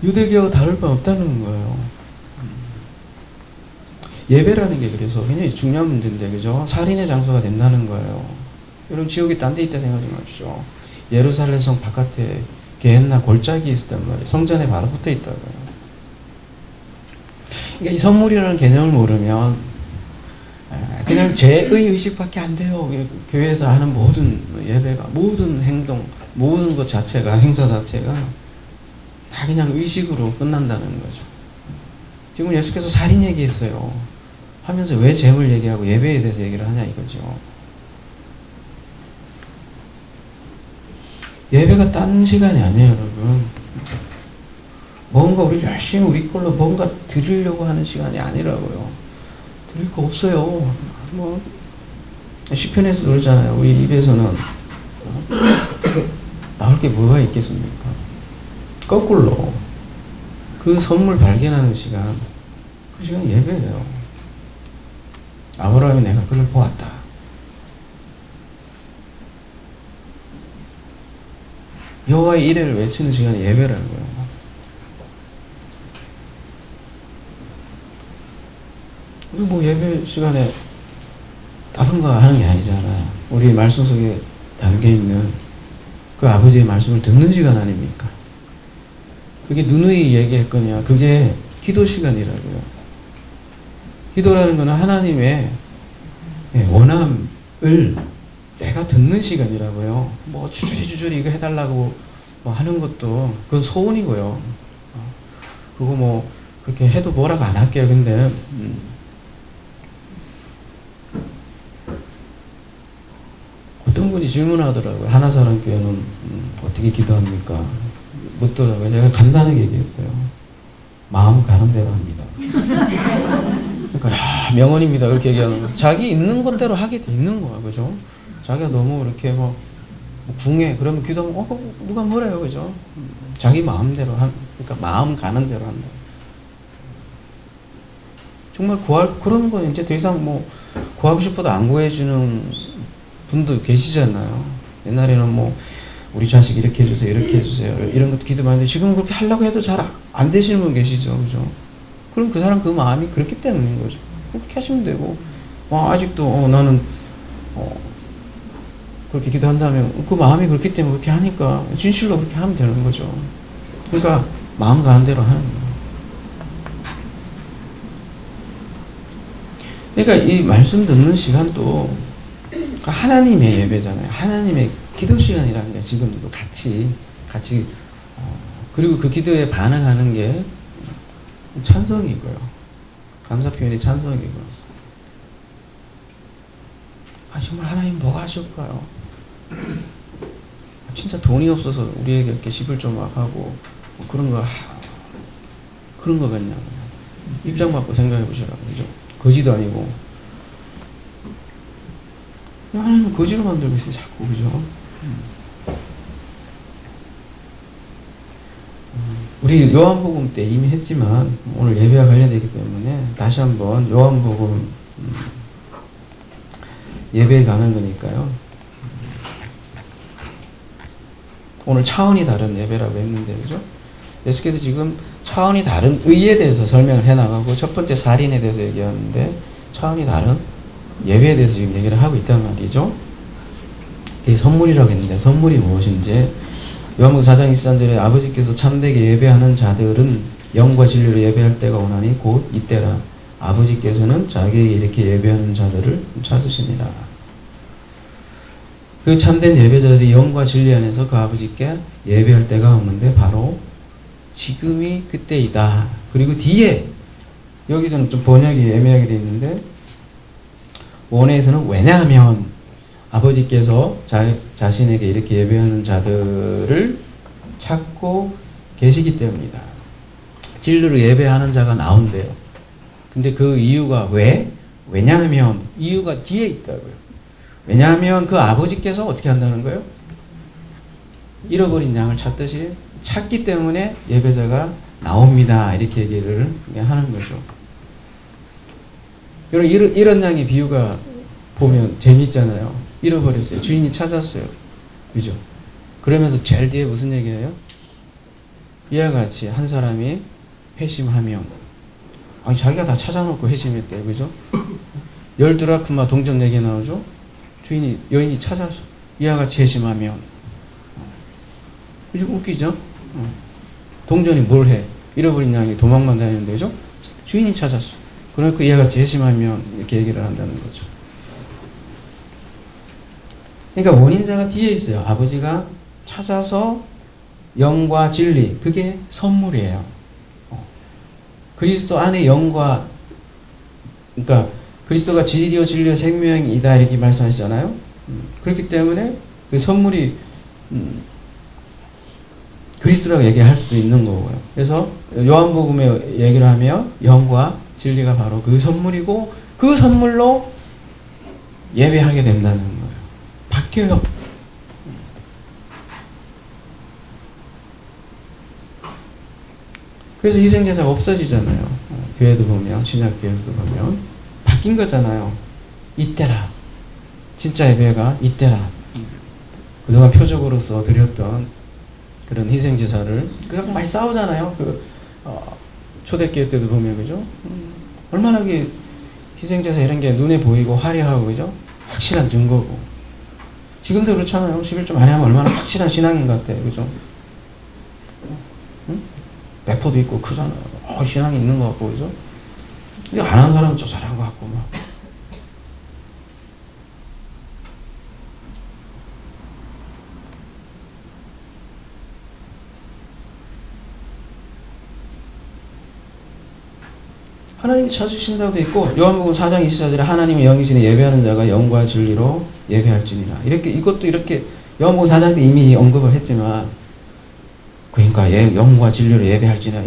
유대교와 다를 바 없다는 거예요. 예배라는 게 그래서 굉장히 중요한 문제인데, 그죠? 살인의 장소가 된다는 거예요. 여러분, 지옥이 딴 데 있다 생각하지 마십시오. 예루살렘 성 바깥에 게헨나 골짜기 있었단 말이에요. 성전에 바로 붙어 있다고요. 그러니까 이 선물이라는 개념을 모르면 그냥 죄의식밖에 안 돼요. 교회에서 하는 모든 예배가, 모든 행동, 모든 것 자체가, 행사 자체가 다 그냥 의식으로 끝난다는 거죠. 지금 예수께서 살인 얘기했어요. 하면서 왜 죄물 얘기하고 예배에 대해서 얘기를 하냐 이거죠. 예배가 딴 시간이 아니에요, 여러분. 뭔가 우리 열심히 우리 걸로 뭔가 드리려고 하는 시간이 아니라고요. 드릴 거 없어요. 뭐 시편에서 그러잖아요. 우리 입에서는 나올 게 뭐가 있겠습니까? 거꾸로 그 선물 발견하는 시간, 그 시간 예배예요. 아브라함이 내가 그를 보았다. 여호와의 이레를 외치는 시간이 예배라고요. 뭐 예배 시간에 다른 거 하는 게 아니잖아요. 우리 말씀 속에 담겨있는 그 아버지의 말씀을 듣는 시간 아닙니까? 그게 누누이 얘기했거냐. 그게 기도 시간이라고요. 기도라는 거는 하나님의 원함을 내가 듣는 시간이라고요. 뭐 주저리 이거 해달라고 뭐 하는 것도 그건 소원이고요. 그거 뭐 그렇게 해도 뭐라고 안 할게요. 근데 어떤 분이 질문하더라고요. 하나사랑교회는 어떻게 기도합니까? 묻더라고요. 제가 간단하게 얘기했어요. 마음 가는 대로 합니다. 그러니까 명언입니다. 그렇게 얘기하는 거. 자기 있는 건대로 하게 돼 있는 거야, 그죠? 자기가 너무 이렇게 뭐 궁해 그러면 기도하면 누가 뭐래요, 그죠? 자기 마음대로 그러니까 마음 가는 대로 한다. 정말 그런 건 이제 더 이상 뭐 구하고 싶어도 안 구해주는 분도 계시잖아요. 옛날에는 뭐 우리 자식 이렇게 해주세요, 이렇게 해주세요, 이런 것도 기도 많이 했는데 지금 그렇게 하려고 해도 잘 안 되시는 분 계시죠, 그죠? 그럼 그 사람 그 마음이 그렇기 때문인 거죠. 그렇게 하시면 되고, 아직도 나는 그렇게 기도한다면 그 마음이 그렇기 때문에 그렇게 하니까 진실로 그렇게 하면 되는 거죠. 그러니까 마음 가는 대로 하는 거예요. 그러니까 이 말씀 듣는 시간도 하나님의 예배잖아요. 하나님의 기도 시간이라는 게 지금도 같이 그리고 그 기도에 반응하는 게 찬성이고요. 감사 표현이 찬성이고요. 정말 하나님 뭐가 하실까요? 진짜 돈이 없어서 우리에게 이렇게 11조막 하고 뭐 그런 거 같냐. 입장 바꿔 생각해 보시라고. 그죠? 거지도 아니고. 하나님은 거지로 만들고 있어요, 자꾸. 그죠? 우리 요한복음 때 이미 했지만 오늘 예배와 관련되기 때문에 다시 한번 요한복음 예배에 관한 거니까요. 오늘 차원이 다른 예배라고 했는데, 그죠? 예수께서 지금 차원이 다른 의에 대해서 설명을 해나가고 첫 번째 살인에 대해서 얘기하는데 차원이 다른 예배에 대해서 지금 얘기를 하고 있단 말이죠. 이게 선물이라고 했는데 선물이 무엇인지 요한복음 4장 23절에 아버지께서 참되게 예배하는 자들은 영과 진리로 예배할 때가 오나니 곧 이때라. 아버지께서는 자기에게 이렇게 예배하는 자들을 찾으시니라. 그 참된 예배자들이 영과 진리 안에서 그 아버지께 예배할 때가 오는데 바로 지금이 그때이다. 그리고 뒤에 여기서는 좀 번역이 애매하게 되어 있는데 원어에서는 왜냐하면 아버지께서 자신에게 이렇게 예배하는 자들을 찾고 계시기 때문이다. 진리로 예배하는 자가 나온대요. 근데 그 이유가 왜냐하면 이유가 뒤에 있다고요. 왜냐하면 그 아버지께서 어떻게 한다는 거예요? 잃어버린 양을 찾듯이 찾기 때문에 예배자가 나옵니다. 이렇게 얘기를 하는 거죠. 여러분 이런 양의 비유가 보면 재미있잖아요. 잃어버렸어요. 주인이 찾았어요. 그죠? 그러면서 제일 뒤에 무슨 얘기예요? 이와 같이 한 사람이 회심하며 자기가 다 찾아놓고 회심했대요. 그죠? 12드라크마 동전 얘기 나오죠? 여인이 찾아서 이와 같이 회심하며 그죠? 웃기죠? 동전이 뭘 해? 잃어버린 양이 도망만 다니는데, 그죠? 주인이 찾았어. 그러니까 얘가 재심하면 이렇게 얘기를 한다는 거죠. 그러니까 원인자가 뒤에 있어요. 아버지가 찾아서 영과 진리, 그게 선물이에요. 그리스도 안에 영과, 그러니까 그리스도가 진리요 진리요 생명이다 이렇게 말씀하시잖아요. 그렇기 때문에 그 선물이 그리스도라고 얘기할 수도 있는 거고요. 그래서 요한복음에 얘기를 하면 영과 진리가 바로 그 선물이고 그 선물로 예배하게 된다는 거예요. 바뀌어요. 그래서 희생제사가 없어지잖아요. 교회도 보면, 신약교회도 보면 바뀐 거잖아요. 이때라. 진짜 예배가 이때라. 그동안 표적으로서 드렸던 그런 희생제사를 그냥 많이 싸우잖아요. 초대교회 때도 보면 그죠? 얼마나 희생제사 이런 게 눈에 보이고 화려하고 그죠? 확실한 증거고. 지금도 그렇잖아요. 11조 많이 하면 얼마나 확실한 신앙인 것 같아요. 그죠? 응? 배포도 있고 크잖아요. 신앙이 있는 것 같고 그죠? 근데 안 하는 사람은 좀 잘한 것 같고 막. 하나님이 찾으신다고 되어 있고 요한복음 4장 24절에 하나님의 영이시니 예배하는 자가 영과 진리로 예배할지니라. 이것도 이렇게 요한복음 4장 때 이미 언급을 했지만 그러니까 영과 진리로 예배할지니라.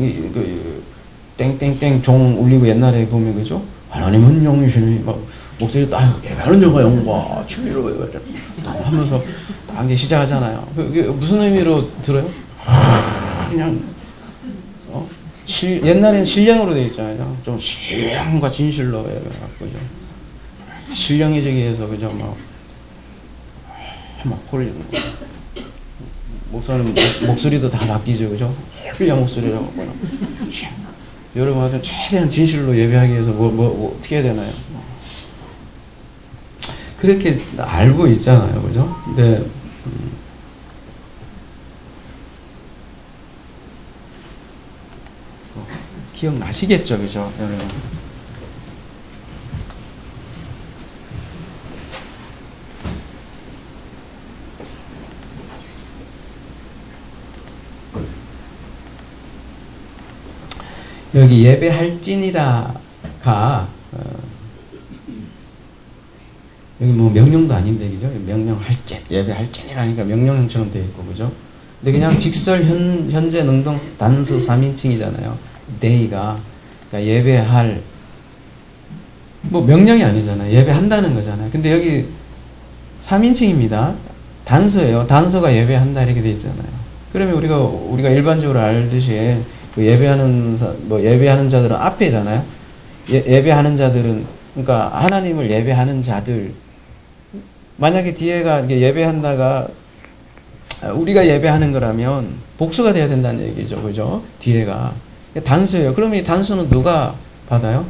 땡땡땡 종 울리고 옛날에 보면 그죠? 하나님은 영이시니 막 목소리 딱 예배하는 자가 영과 진리로 예배할지니라 하면서 딱 이제 시작하잖아요. 그게 무슨 의미로 들어요? 그냥 옛날에는 신령으로 되어 있잖아요. 좀 신령과 진실로 해갖고, 그죠? 신령해지기 위해서, 그죠? 막 홀리는 거. 목소리도 다 바뀌죠, 그죠? 홀려 목소리라고. 여러분, 최대한 진실로 예배하기 위해서 어떻게 해야 되나요? 그렇게 알고 있잖아요, 그죠? 근데, 기억나시겠죠, 그죠? 여러분. 여기 예배할지니라가 여기 뭐 명령도 아닌데 그죠? 명령할지 예배할지니라니까 명령형처럼 되어 있고 그죠? 근데 그냥 직설 현재 능동 단수 3인칭이잖아요. 데이가 그러니까 예배할 뭐 명령이 아니잖아요. 예배한다는 거잖아요. 근데 여기 3인칭입니다. 단수예요. 단수가 예배한다 이렇게 되어 있잖아요. 그러면 우리가 일반적으로 알듯이 예배하는 자들은 앞에잖아요. 예배하는 자들은 그러니까 하나님을 예배하는 자들. 만약에 뒤에가 예배한다가 우리가 예배하는 거라면 복수가 돼야 된다는 얘기죠. 그죠? 뒤에가 단수예요. 그러면 이 단수는 누가 받아요?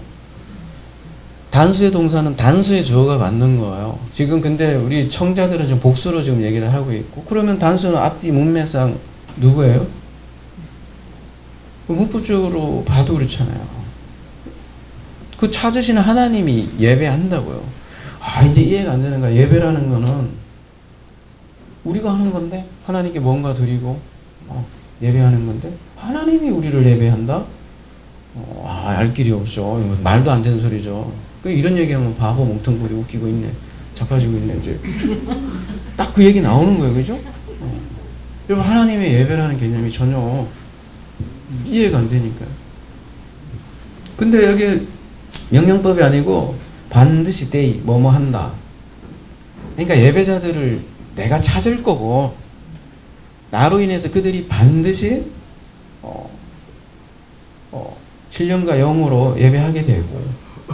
단수의 동사는 단수의 주어가 받는 거예요. 지금 근데 우리 청자들은 지금 복수로 지금 얘기를 하고 있고 그러면 단수는 앞뒤 문맥상 누구예요? 문법적으로 봐도 그렇잖아요. 그 찾으시는 하나님이 예배한다고요. 이제 이해가 안 되는 거야. 예배라는 거는 우리가 하는 건데 하나님께 뭔가 드리고 예배하는 건데 하나님이 우리를 예배한다? 알 길이 없죠. 말도 안 되는 소리죠. 이런 얘기하면 바보 멍텅구리 웃기고 있네. 자빠지고 있네. 이제 딱 그 얘기 나오는 거예요. 그죠? 여러분 하나님의 예배라는 개념이 전혀 이해가 안 되니까요. 근데 여기 명령법이 아니고 반드시 데이 뭐뭐 한다. 그러니까 예배자들을 내가 찾을 거고 나로 인해서 그들이 반드시 신령과 영으로 예배하게 되고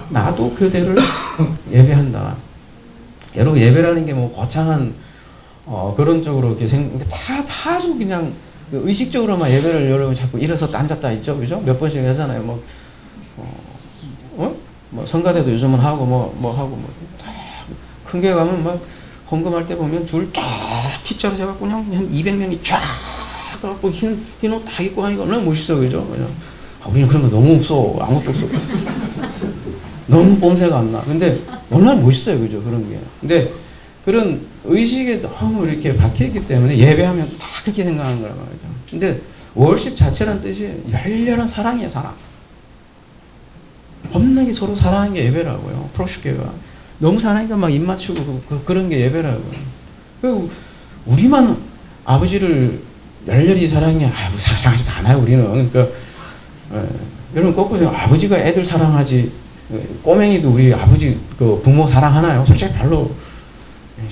나도 그들을 예배한다. 여러분 예배라는 게 뭐 거창한 그런 쪽으로 이렇게 다수 그냥 의식적으로만 예배를 여러분 자꾸 일어서 앉았다 있죠, 그죠? 몇 번씩 하잖아요. 뭐 성가대도 요즘은 하고 큰 교회 가면 막 헌금할 때 보면 줄 쫙 T자로 세갖고 그냥 한 200명이 쫙 갖고 흰 옷 다 입고 하니까 얼마나 멋있어, 그죠? 그냥 우리는 그런 거 너무 없어. 아무것도 없어. 너무 뽐새가 안 나. 근데 얼마나 멋있어요. 그죠? 그런 게. 근데 그런 의식에 너무 이렇게 박혀있기 때문에 예배하면 다 그렇게 생각하는 거란 말이죠. 근데 월십 자체란 뜻이 열렬한 사랑이에요. 사랑. 겁나게 서로 사랑하는 게 예배라고요. 프로슈케가. 너무 사랑하니까 막 입 맞추고 그런 게 예배라고요. 그리고 우리만 아버지를 열렬히 사랑해. 사랑하지도 않아요. 우리는. 그러니까 여러분 거꾸로 생각, 아버지가 애들 사랑하지 꼬맹이도 우리 아버지 그 부모 사랑하나요? 솔직히 별로.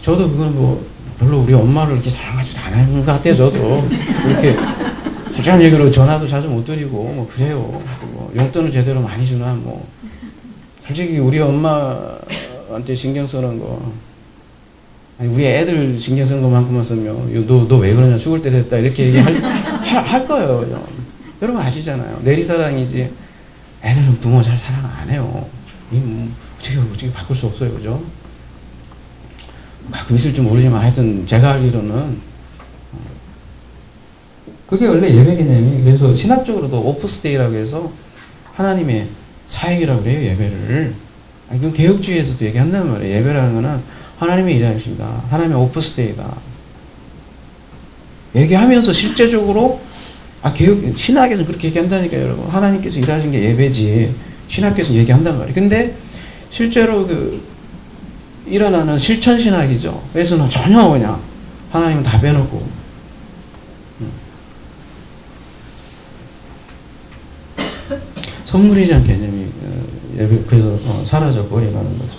저도 그건 뭐 별로 우리 엄마를 이렇게 사랑하지도 않은 것 같아요. 저도 이렇게 솔직한 얘기로 전화도 자주 못 드리고 뭐 그래요. 뭐 용돈을 제대로 많이 주나 뭐 솔직히 우리 엄마한테 신경 쓰는 거 아니 우리 애들 신경 쓰는 것만큼만 쓰면 너 왜 그러냐 죽을 때 됐다 이렇게 얘기할 거예요. 여러분 아시잖아요. 내리사랑이지 애들은 부모 잘 사랑 안 해요. 어떻게 바꿀 수 없어요. 그죠? 가끔 있을지 모르지만 하여튼 제가 알기로는 그게 원래 예배 개념이. 그래서 신학적으로도 오프스데이라고 해서 하나님의 사역이라고 그래요. 예배를. 그럼 개혁주의에서도 얘기한단 말이에요. 예배라는 거는 하나님의 일하십니다. 하나님의 오프스데이다. 얘기하면서 실제적으로 신학에서 그렇게 얘기한다니까요. 여러분. 하나님께서 일하신 게 예배지. 신학에서 얘기한단 말이에요. 근데 실제로 일어나는 실천신학이죠. 그래서는 전혀 그냥 하나님은 다 빼놓고 선물이라는 개념이 그래서 사라져 버리는 거죠.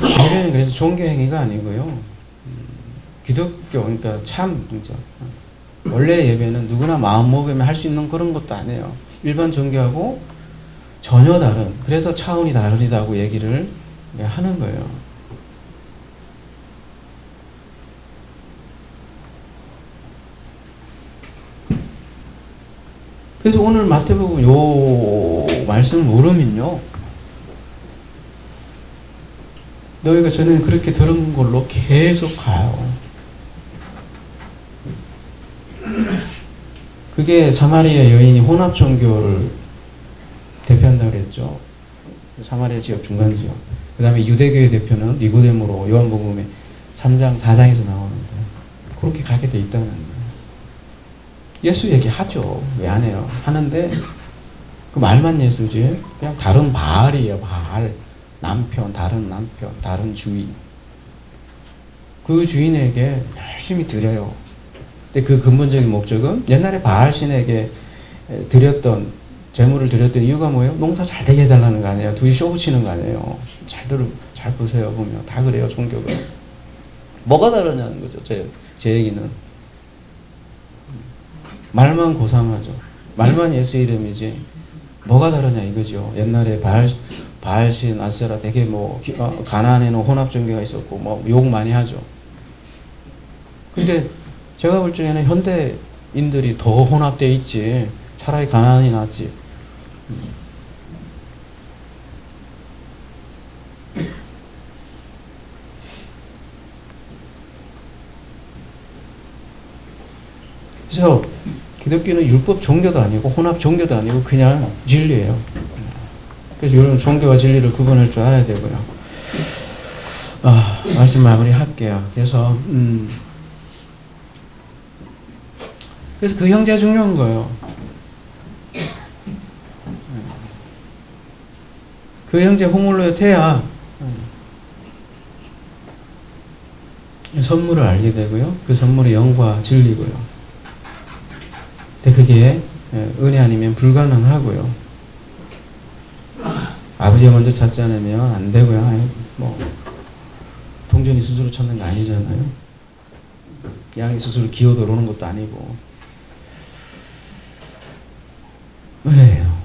예배는 그래서 종교 행위가 아니고요. 기독교 그러니까 참 진짜 원래 예배는 누구나 마음 먹으면 할 수 있는 그런 것도 아니에요. 일반 종교하고 전혀 다른, 그래서 차원이 다르다고 얘기를 하는 거예요. 그래서 오늘 마태복음 요 말씀을 모르면요, 너희가 전에 그렇게 들은 걸로 계속 가요. 그게 사마리아 여인이 혼합 종교를 대표한다고 그랬죠. 사마리아 지역, 중간 지역. 그 다음에 유대교의 대표는 니고데모로 요한복음에 3장, 4장에서 나오는데 그렇게 가게 돼 있다는 거예요. 예수 얘기하죠. 왜 안 해요? 하는데 그 말만 예수지 그냥 다른 바알이에요. 바알. 남편, 다른 주인. 그 주인에게 열심히 드려요. 근데 그 근본적인 목적은 옛날에 바알 신에게 드렸던 재물을 드렸던 이유가 뭐예요? 농사 잘 되게 해달라는 거 아니에요? 둘이 쇼 붙이는 거 아니에요? 잘 보세요. 보면 다 그래요. 종교가. 뭐가 다르냐는 거죠. 제 얘기는. 말만 고상하죠. 말만 예수 이름이지 뭐가 다르냐 이거죠. 옛날에 바알신, 아세라 되게 가나안에는 혼합 종교가 있었고 욕 많이 하죠. 근데 제가 볼 적에는 현대인들이 더 혼합되어 있지. 차라리 가나안이 낫지. 그래서 기독교는 율법 종교도 아니고 혼합 종교도 아니고 그냥 진리예요. 그래서 이런 종교와 진리를 구분할 줄 알아야 되고요. 말씀 마무리할게요. 그래서 그 형제가 중요한 거예요. 그 형제 호몰로테야 선물을 알게 되고요. 그 선물의 영과 진리고요. 근데 그게 은혜 아니면 불가능하고요. 아버지가 먼저 찾지 않으면 안 되고요. 동전이 스스로 찾는 거 아니잖아요. 양이 스스로 기어 들어오는 것도 아니고. 은혜예요.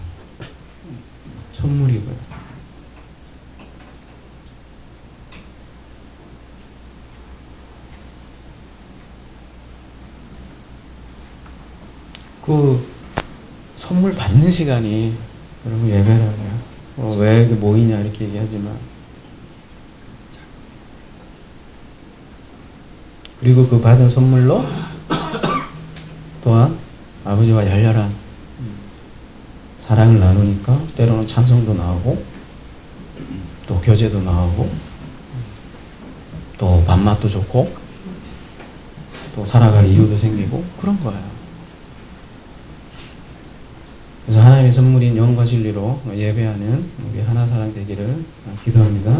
선물이고요. 그 선물 받는 시간이 여러분 예배라고요. 왜 모이냐 이렇게 얘기하지만, 그리고 그 받은 선물로 또한 아버지와 열렬한 사랑을 나누니까 때로는 찬성도 나오고 또 교제도 나오고 또 밥맛도 좋고 또 살아갈 이유도 생기고 그런 거예요. 그래서 하나님의 선물인 영과 진리로 예배하는 우리 하나사랑 되기를 기도합니다.